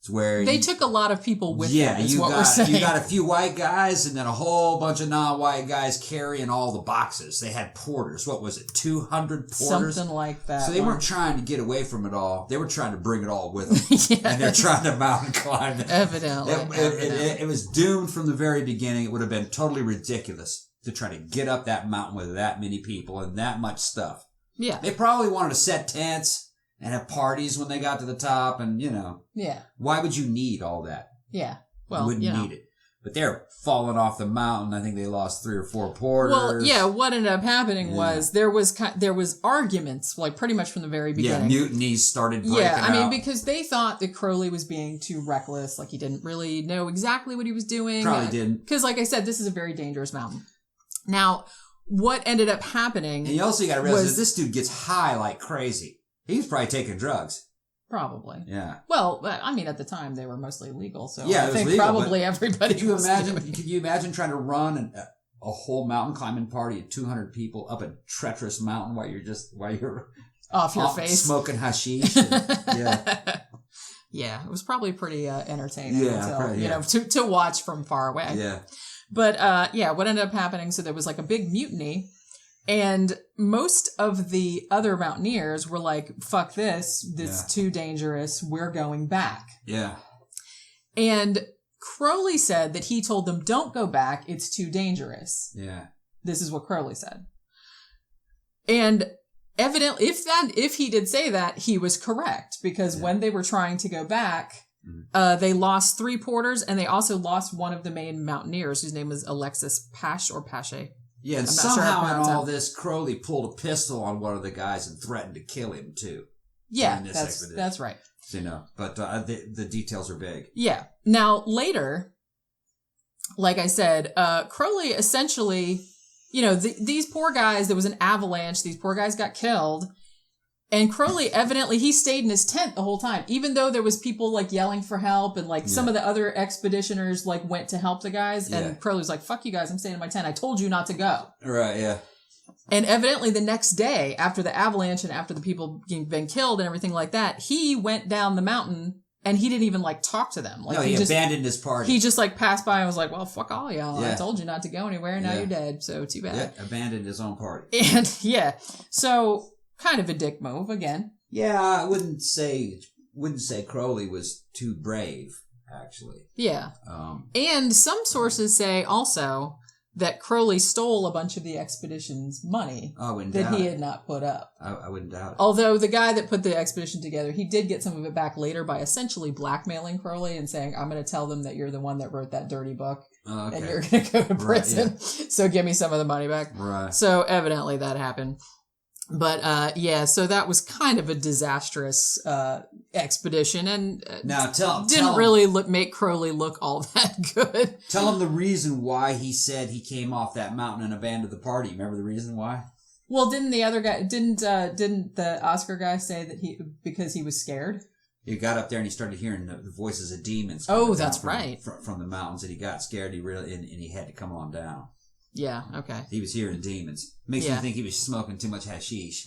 It's where they took a lot of people with them, is what we're saying. You got a few white guys and then a whole bunch of non-white guys carrying all the boxes. They had porters. What was it, 200 porters? Something like that. So they weren't trying to get away from it all. They were trying to bring it all with them. Yes. And they're trying to mountain climb it. Evidently. It was doomed from the very beginning. It would have been totally ridiculous to try to get up that mountain with that many people and that much stuff. Yeah. They probably wanted to set tents and have parties when they got to the top, and, Yeah. Why would you need all that? Yeah. Well, you wouldn't need it. But they're falling off the mountain. I think they lost 3 or 4 porters. Well, yeah, what ended up happening was there was arguments, like pretty much from the very beginning. Yeah, mutinies started breaking out. Yeah, I mean, because they thought that Crowley was being too reckless, like he didn't really know exactly what he was doing. Probably didn't. Because, like I said, this is a very dangerous mountain. Now, what ended up happening... And you also got to realize that this dude gets high like crazy. He was probably taking drugs. Probably. Yeah. Well, I mean, at the time, they were mostly legal, so yeah, I think legal, everybody could you imagine trying to run a whole mountain climbing party of 200 people up a treacherous mountain while you're off your face smoking hashish? Yeah. Yeah, it was probably pretty entertaining to watch from far away. Yeah. But what ended up happening, so there was like a big mutiny, and most of the other mountaineers were like, fuck this is too dangerous, we're going back. Yeah. And Crowley said that he told them, don't go back, it's too dangerous. Yeah. This is what Crowley said. And evidently, if he did say that, he was correct, because when they were trying to go back, they lost 3 porters, and they also lost one of the main mountaineers, whose name was Alexis Pache. Yeah, and somehow in all this, Crowley pulled a pistol on one of the guys and threatened to kill him too. Yeah, that's right. But the details are big. Yeah. Now later, like I said, Crowley essentially, these poor guys. There was an avalanche. These poor guys got killed. And Crowley, evidently, he stayed in his tent the whole time, even though there was people like yelling for help, and like some of the other expeditioners like went to help the guys. And Crowley's like, fuck you guys, I'm staying in my tent. I told you not to go. Right, yeah. And evidently the next day, after the avalanche and after the people being been killed and everything like that, he went down the mountain and he didn't even like talk to them. Like, he abandoned his party. He just like passed by and was like, well, fuck all y'all. I told you not to go anywhere. Now you're dead. So too bad. Yeah, abandoned his own party. And so... kind of a dick move again. Yeah, I wouldn't say Crowley was too brave, actually. Yeah. And some sources say also that Crowley stole a bunch of the expedition's money that he had not put up. I wouldn't doubt it. Although the guy that put the expedition together, he did get some of it back later by essentially blackmailing Crowley and saying, I'm going to tell them that you're the one that wrote that dirty book. And you're going to go to prison. Right, so give me some of the money back. Right. So evidently that happened. But, so that was kind of a disastrous, expedition, and didn't really make Crowley look all that good. Tell him the reason why he said he came off that mountain and abandoned the party. Remember the reason why? Well, didn't the other guy, didn't the Oscar guy say that because he was scared? He got up there and he started hearing the voices of demons. Oh, that's right. From the mountains, and he got scared. And he had to come on down. Yeah, okay. He was hearing demons. Makes me think he was smoking too much hashish.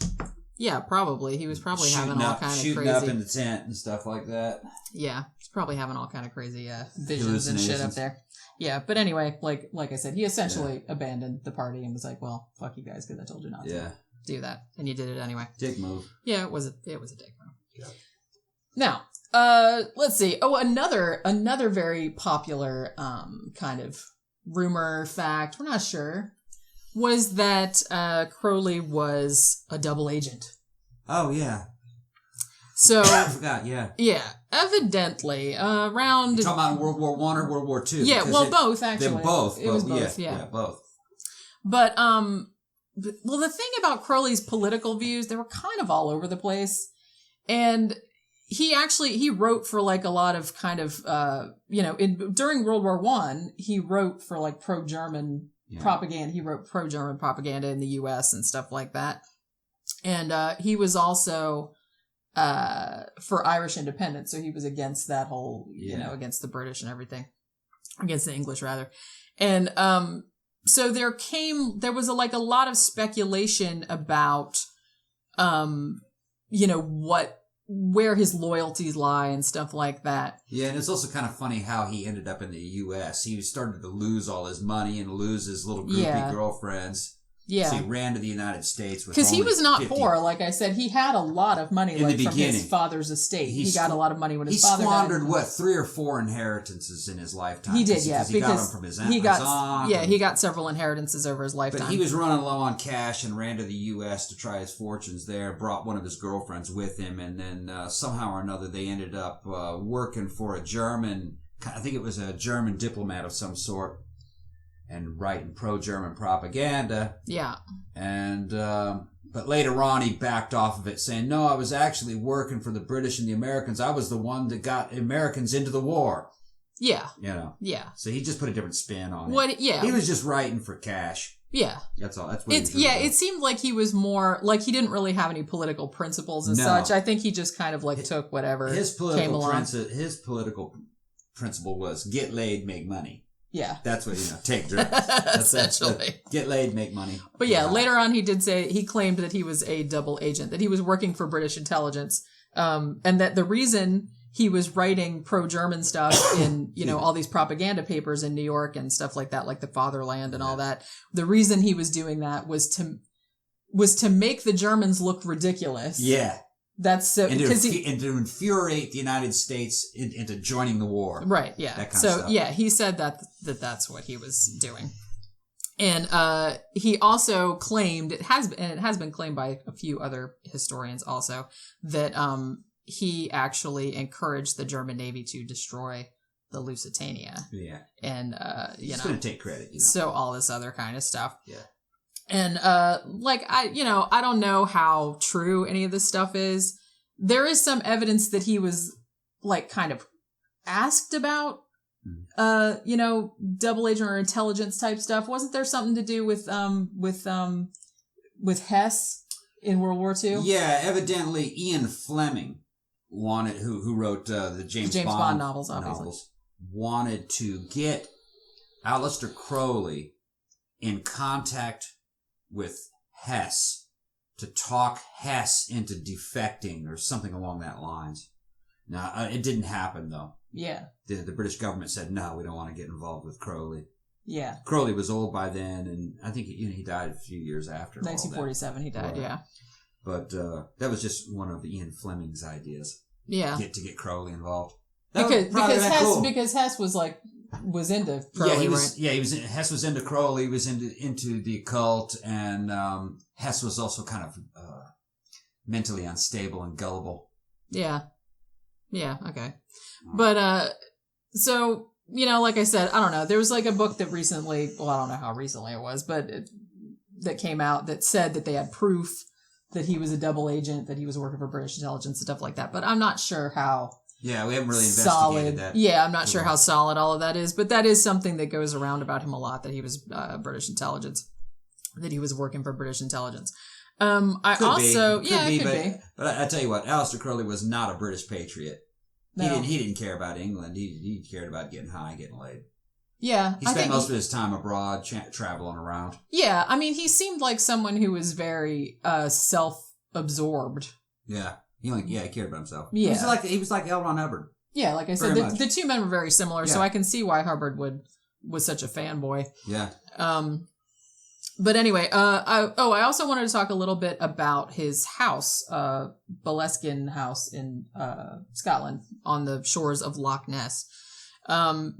Yeah, probably. He was probably having all kind of crazy... Shooting up in the tent and stuff like that. Yeah, he's probably having all kind of crazy visions and shit up there. Yeah, but anyway, like I said, he essentially abandoned the party and was like, well, fuck you guys, because I told you not to do that. And you did it anyway. Dick move. Yeah, it was a dick move. Yeah. Now, let's see. Oh, another very popular kind of... rumor, fact, we're not sure, was that Crowley was a double agent. Oh, yeah. So... I forgot, yeah. Yeah. Evidently, around... You're talking about World War I or World War II? Yeah, both, actually. They're both. It was both, yeah. Yeah, both. But, well, the thing about Crowley's political views, they were kind of all over the place. And... he wrote for like a lot of kind of, during World War I, he wrote for like pro-German propaganda. He wrote pro-German propaganda in the U.S. and stuff like that. And he was also for Irish independence. So he was against that whole, against the British and everything. Against the English, rather. And so there was a lot of speculation about, where his loyalties lie and stuff like that. Yeah, and it's also kind of funny how he ended up in the U.S. He started to lose all his money and lose his little groupie girlfriends. Yeah. So he ran to the United States with because he was not 50. poor. Like I said, he had a lot of money In the from beginning. his father's estate. He got a lot of money when his father died. He squandered, 3 or 4 inheritances in his lifetime? He did, yeah. Because he got them from his aunt. He got several inheritances over his lifetime. But he was running low on cash and ran to the U.S. to try his fortunes there, brought one of his girlfriends with him, and then somehow or another they ended up working for a German, I think it was a German diplomat of some sort, and writing pro-German propaganda. Yeah. And, but later on he backed off of it saying, no, I was actually working for the British and the Americans. I was the one that got Americans into the war. Yeah. You know? Yeah. So he just put a different spin on it. Yeah. He was just writing for cash. Yeah. That's all. That's what it seemed like he was more, like he didn't really have any political principles as such. I think he just kind of like took whatever came along. His political principle was get laid, make money. Yeah. That's what, take drugs. Essentially. Get laid, make money. But yeah, later on he did say, he claimed that he was a double agent, that he was working for British intelligence, and that the reason he was writing pro-German stuff in, all these propaganda papers in New York and stuff like that, like the Fatherland and all that, the reason he was doing that was to make the Germans look ridiculous. Yeah. That's so, and to infuriate the United States into joining the war. Right. Yeah. That kind of stuff. Yeah, he said that's what he was doing. And, he also claimed, it has been claimed by a few other historians also, that, he actually encouraged the German Navy to destroy the Lusitania. Yeah. And, He's going to take credit, So all this other kind of stuff. Yeah. And, I don't know how true any of this stuff is. There is some evidence that he was, kind of asked about, double agent or intelligence type stuff. Wasn't there something to do with Hess in World War II? Yeah, evidently Ian Fleming wanted, who wrote, the James Bond novels, obviously. Wanted to get Aleister Crowley in contact with Hess to talk Hess into defecting or something along that lines. Now, it didn't happen though. Yeah. The British government said, no, we don't want to get involved with Crowley. Yeah. Crowley was old by then, and I think he died a few years after. 1947 he died, yeah. But that was just one of Ian Fleming's ideas. Yeah. To get Crowley involved. Because Hess was into Crowley, Hess was into Crowley, he was into the occult, and Hess was also kind of mentally unstable and gullible. Yeah. Yeah, okay. But so, like I said, I don't know. There was a book that recently, well, I don't know how recently it was, but that came out that said that they had proof that he was a double agent, that he was working for British intelligence and stuff like that. But I'm not sure how. Yeah, we haven't really investigated that. Yeah, I'm not sure how solid all of that is, but that is something that goes around about him a lot, that he was British intelligence, that he was working for British intelligence. Could be. But I tell you what, Aleister Crowley was not a British patriot. No. He didn't care about England. He cared about getting high, getting laid. Yeah. He spent most of his time abroad, traveling around. Yeah, I mean, he seemed like someone who was very self-absorbed. Yeah. He cared about himself. Yeah. He was like L. Ron Hubbard. Yeah, like I said, the two men were very similar, so I can see why Hubbard was such a fanboy. Yeah. But anyway, I also wanted to talk a little bit about his house, Boleskine House in Scotland, on the shores of Loch Ness,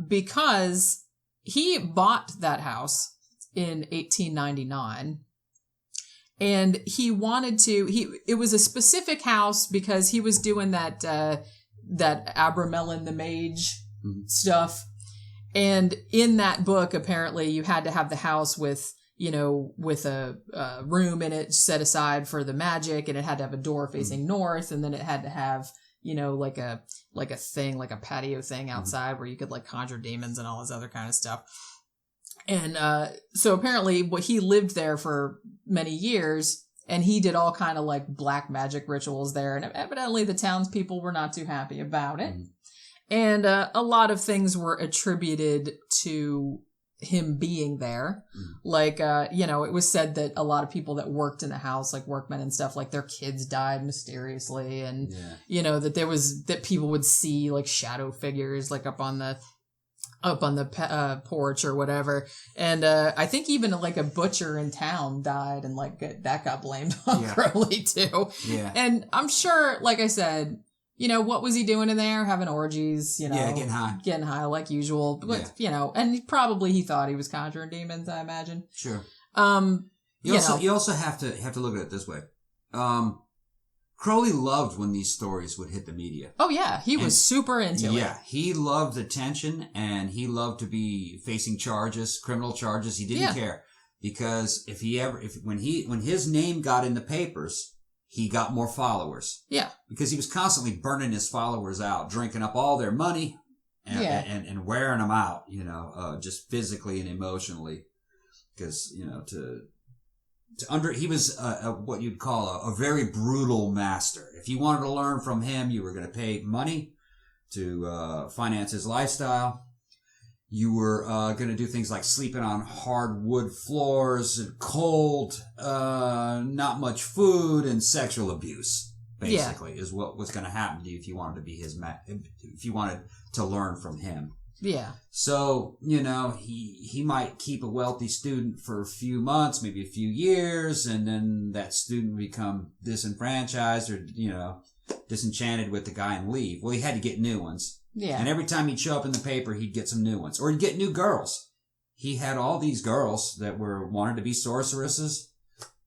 because he bought that house in 1899. And he wanted to, it was a specific house because he was doing that Abramelin the Mage stuff. And in that book, apparently you had to have the house with a room in it set aside for the magic, and it had to have a door facing north. And then it had to have, like a patio thing outside where you could conjure demons and all this other kind of stuff. And so apparently he lived there for many years, and he did all kind of black magic rituals there. And evidently the townspeople were not too happy about it. And a lot of things were attributed to him being there. Like, it was said that a lot of people that worked in the house, like workmen and stuff, like their kids died mysteriously. And, that people would see like shadow figures like up on the porch or whatever. And I think even like a butcher in town died, and like that got blamed on Crowley too. Yeah. And I'm sure, like I said, what was he doing in there? Having orgies, getting high like usual. But, and he thought he was conjuring demons, I imagine. Sure. You also have to look at it this way. Crowley loved when these stories would hit the media. Oh yeah, he was super into it. Yeah, he loved attention, and he loved to be facing criminal charges. He didn't care, because when his name got in the papers, he got more followers. Yeah, because he was constantly burning his followers out, drinking up all their money, and wearing them out. Just physically and emotionally, because he was what you'd call a very brutal master. If you wanted to learn from him, you were going to pay money to finance his lifestyle. You were going to do things like sleeping on hardwood floors, and cold, not much food, and sexual abuse. Basically, is what was going to happen to you if you wanted to be if you wanted to learn from him. Yeah. So, he might keep a wealthy student for a few months, maybe a few years, and then that student would become disenfranchised or, disenchanted with the guy and leave. Well, he had to get new ones. Yeah. And every time he'd show up in the paper, he'd get some new ones. Or he'd get new girls. He had all these girls that wanted to be sorceresses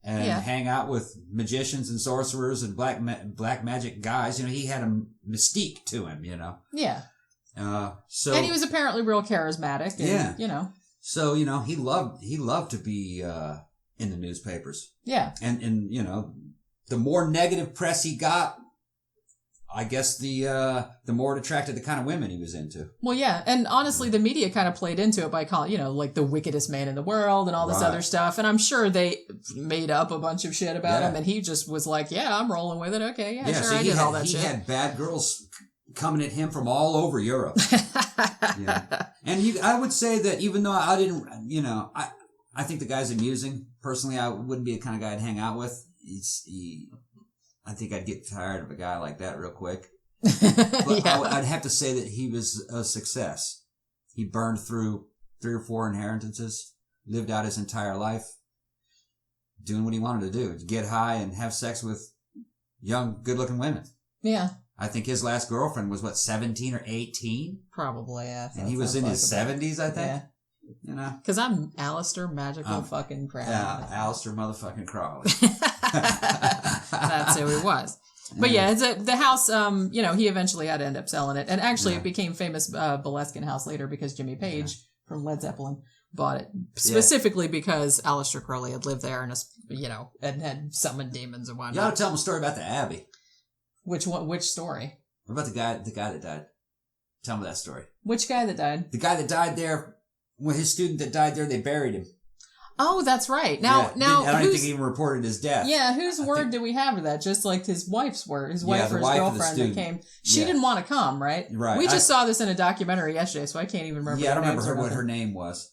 and hang out with magicians and sorcerers and black magic guys. He had a mystique to him, Yeah. And he was apparently real charismatic. And, So, he loved to be in the newspapers. Yeah. And the more negative press he got, I guess the more it attracted the kind of women he was into. Well, yeah. And honestly, the media kind of played into it by calling, like the wickedest man in the world and all this other stuff. And I'm sure they made up a bunch of shit about him. And he just was like, I'm rolling with it. Okay. Yeah, sure. I did all that shit. He had bad girls coming at him from all over Europe. And I would say that even though I didn't, I think the guy's amusing. Personally, I wouldn't be the kind of guy I'd hang out with. I think I'd get tired of a guy like that real quick. But I'd have to say that he was a success. He burned through 3 or 4 inheritances, lived out his entire life, doing what he wanted to do, to get high and have sex with young, good-looking women. Yeah. I think his last girlfriend was, 17 or 18? Probably, yeah. And he was in his 70s, I think. Yeah. Because I'm Aleister Magical fucking Crowley. Yeah, Aleister motherfucking Crowley. That's who he was. But the house, he eventually had to end up selling it. And actually it became famous Boleskine House later because Jimmy Page from Led Zeppelin bought it. Specifically because Aleister Crowley had lived there and, and had summoned demons and whatnot. You ought to tell him a story about the Abbey. Which story? What about the guy that died? Tell me that story. Which guy that died? The guy that died there, his student that died there, they buried him. Oh, that's right. Now, I don't think he even reported his death. Yeah, whose word do we have to that? Just like his wife's word. His wife or his girlfriend that came. She didn't want to come, right? Right. We just saw this in a documentary yesterday, so I can't even remember. Yeah, I don't remember what her name was.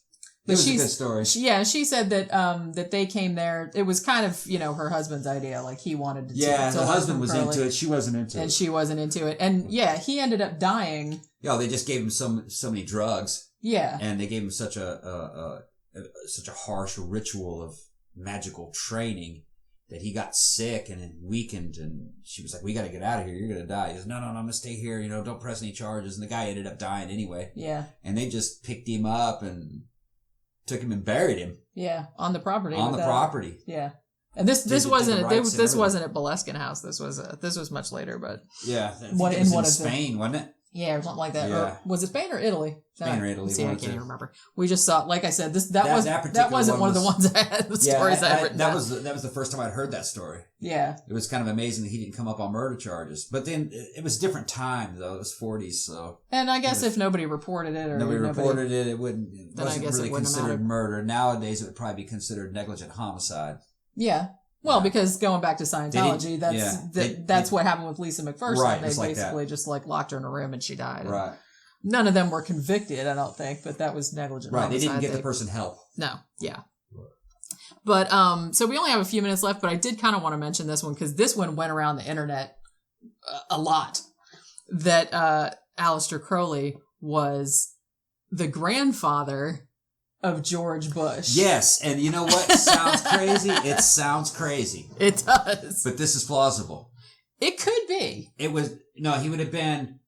It was a good story. She said that they came there. It was kind of, her husband's idea. Like he wanted to. Yeah, the husband was into it. She wasn't into it. And she wasn't into it. And he ended up dying. Yeah, they just gave him so many drugs. Yeah. And they gave him such a harsh ritual of magical training that he got sick and weakened. And she was like, "We got to get out of here. You're going to die." He goes, No, I'm going to stay here. Don't press any charges. And the guy ended up dying anyway. Yeah. And they just picked him up and took him and buried him. Yeah, on the property. Property. Yeah, and this wasn't at Boleskine House. This was much later, but it was in Spain, wasn't it? Yeah, or something like that. Yeah. Or was it Spain or Italy? Spain or Italy. See, I can't even remember. We just saw, like I said, that wasn't one of the ones I had. The stories I had written down. That was the first time I'd heard that story. Yeah, it was kind of amazing that he didn't come up on murder charges. But then it was a different time though. It was 40s, so. And I guess if nobody reported it, or nobody reported it, it wasn't really considered murder. Nowadays, it would probably be considered negligent homicide. Yeah. Well, because going back to Scientology, that's what happened with Lisa McPherson. Right, they basically just locked her in a room and she died. Right. None of them were convicted, I don't think, but that was negligent. Right, they didn't get the the person help. No, yeah. But, so we only have a few minutes left, but I did kind of want to mention this one because this one went around the internet a lot. That Aleister Crowley was the grandfather of George Bush. Yes, and you know what? It sounds crazy. It sounds crazy. It does. But this is plausible. It could be. He would have been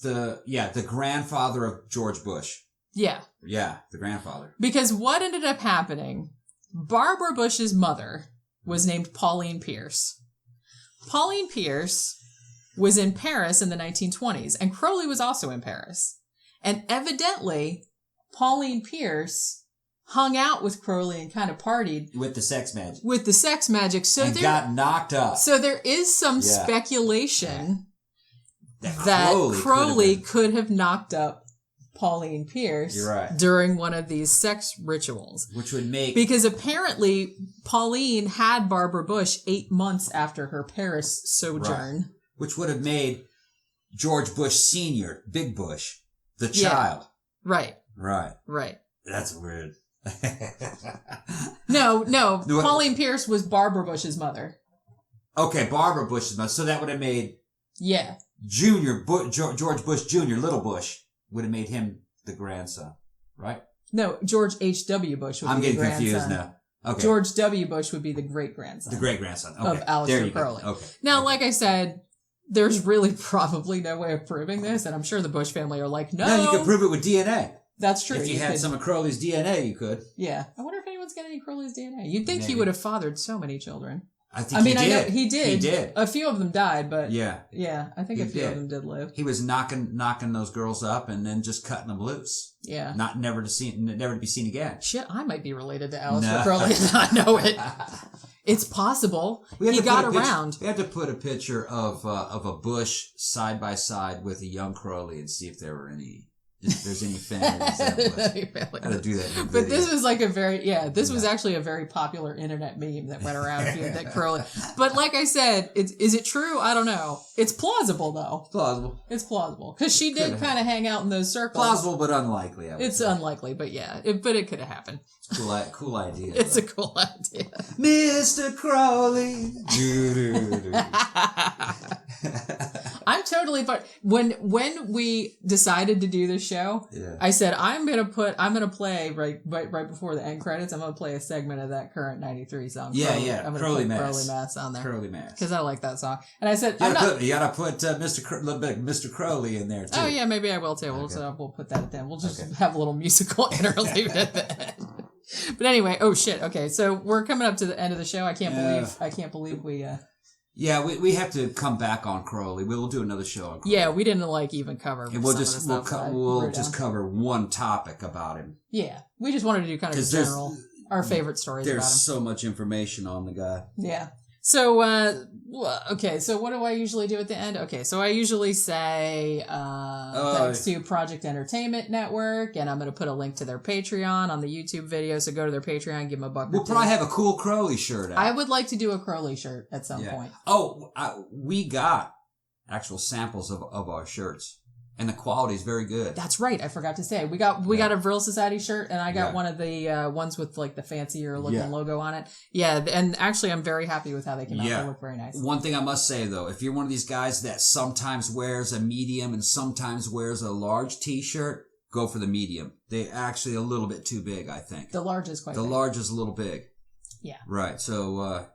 the grandfather of George Bush. Yeah. Yeah, the grandfather. Because what ended up happening, Barbara Bush's mother was named Pauline Pierce. Pauline Pierce was in Paris in the 1920s, and Crowley was also in Paris. And evidently, Pauline Pierce hung out with Crowley and kind of partied. With the sex magic. So got knocked up. So there is some speculation that Crowley could have knocked up Pauline Pierce during one of these sex rituals. Which would make... Because apparently Pauline had Barbara Bush 8 months after her Paris sojourn. Right. Which would have made George Bush Sr., Big Bush, the child. Right. Right. That's weird. No. Pauline Pierce was Barbara Bush's mother. Okay, Barbara Bush's mother. So that would have made... Yeah. George Bush Jr., Little Bush, would have made him the grandson, right? No, George H.W. Bush would be the grandson. I'm getting confused now. Okay. George W. Bush would be the great-grandson. The great-grandson, okay. Of Aleister Crowley. Okay. Now, like I said, there's really probably no way of proving this, and I'm sure the Bush family are like, no. No, you could prove it with DNA. That's true. If you had some of Crowley's DNA, you could. Yeah. I wonder if anyone's got any Crowley's DNA. You'd think he would have fathered so many children. I think he did. I know he did. He did. A few of them died, but yeah, I think a few of them did live. He was knocking those girls up and then just cutting them loose. Yeah, never to be seen again. Shit, I might be related to Aleister Crowley and not know it. It's possible. He got around. We have to put a picture of a Bush side by side with a young Crowley and see if there's any family resemblance. Gotta do that. But this was like was actually a very popular internet meme that went around that Crowley. But like I said, is it true? I don't know. It's plausible though. It's plausible because she did kind of hang out in those circles. Plausible but unlikely. It's unlikely, but it could have happened. Cool idea. It's a cool idea. Mr. Crowley. I'm totally fine. When we decided to do this show, I said I'm gonna play right before the end credits. I'm gonna play a segment of that current '93 song. I'm gonna Crowley put Mass. Crowley Mass on there. Crowley Mass because I like that song. And I said you gotta put Mr. Crowley in there too. Oh yeah, maybe I will too. We'll put that at the end. We'll just have a little musical interlude at the end. But anyway, oh shit. Okay, so we're coming up to the end of the show. I can't believe we. Yeah, we have to come back on Crowley. We'll do another show on Crowley. Yeah, we didn't even cover. And we'll just cover one topic about him. Yeah, we just wanted to do kind of general our favorite stories. There's about him. So much information on the guy. Yeah. So okay. So what do I usually do at the end? Okay, so I usually say thanks to Project Entertainment Network, and I'm going to put a link to their Patreon on the YouTube video. So go to their Patreon, give them $1. We'll probably have a cool Crowley shirt out. I would like to do a Crowley shirt at some point. Oh, we got actual samples of our shirts. And the quality is very good. That's right. I forgot to say. We got a Vril Society shirt, and I got one of the ones with like the fancier looking logo on it. Yeah, and actually I'm very happy with how they came out. They look very nice. One thing I must say though, if you're one of these guys that sometimes wears a medium and sometimes wears a large t-shirt, go for the medium. They're actually a little bit too big, I think. The large is quite big. The large is a little big. Yeah. Right. So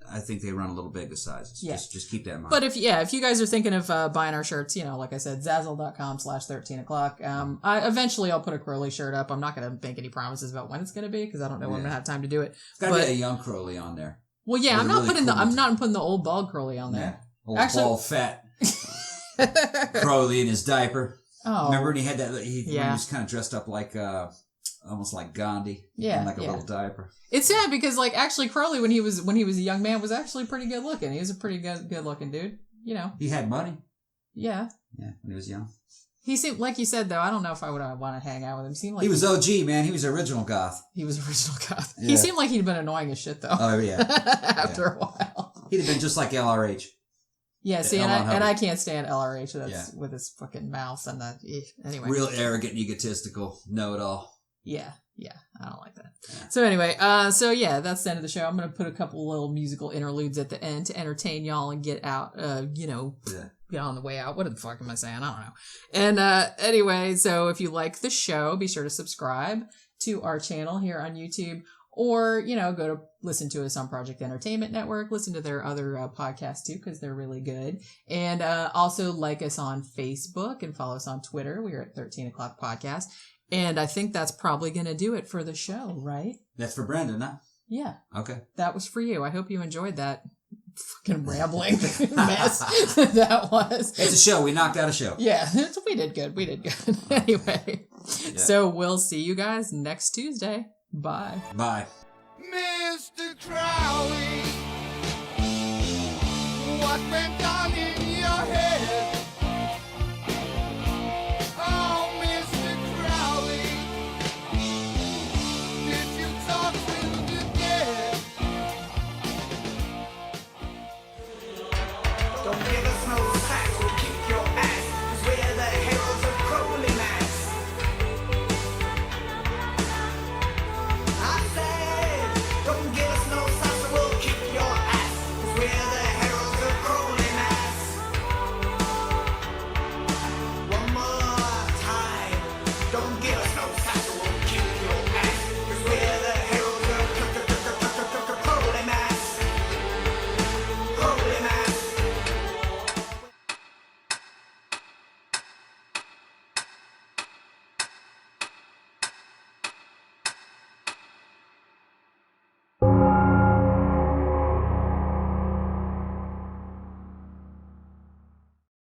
I think they run a little big the sizes. Yeah. Just keep that in mind. But if you guys are thinking of buying our shirts, like I said, Zazzle.com/13o'clock. Eventually I'll put a Crowley shirt up. I'm not going to make any promises about when it's going to be because I don't know when I'm going to have time to do it. It's got to be a young Crowley on there. Well, yeah, I'm not putting the old bald Crowley on there. Yeah. Bald fat Crowley in his diaper. Oh. Remember when he had that? He was kind of dressed up like almost like Gandhi. Yeah. In like a little diaper. It's sad because actually Crowley when he was a young man was actually pretty good looking. He was a pretty good looking dude. He had money. Yeah. Yeah, when he was young. He seemed, like you said though, I don't know if I would want to hang out with him. He seemed like he was OG, man. He was original goth. He was original goth. Yeah. He seemed like he'd been annoying as shit though. Oh yeah. After a while. He'd have been just like LRH. Yeah, see, and I can't stand LRH. That's with his fucking mouth and that. Anyway, real arrogant, egotistical, know-it-all. Yeah, I don't like that. Yeah. So anyway, that's the end of the show. I'm gonna put a couple little musical interludes at the end to entertain y'all and get out. Get on the way out. What the fuck am I saying? I don't know. And anyway, so if you like the show, be sure to subscribe to our channel here on YouTube. Or, go to listen to us on Project Entertainment Network. Listen to their other podcasts, too, because they're really good. And also like us on Facebook and follow us on Twitter. We are at 13 O'Clock Podcast. And I think that's probably going to do it for the show, right? That's for Brendan, huh? Yeah. Okay. That was for you. I hope you enjoyed that fucking rambling mess that was. It's a show. We knocked out a show. Yeah, we did good. Anyway, So we'll see you guys next Tuesday. Bye. Bye. Mr. Crowley, what went on in your head?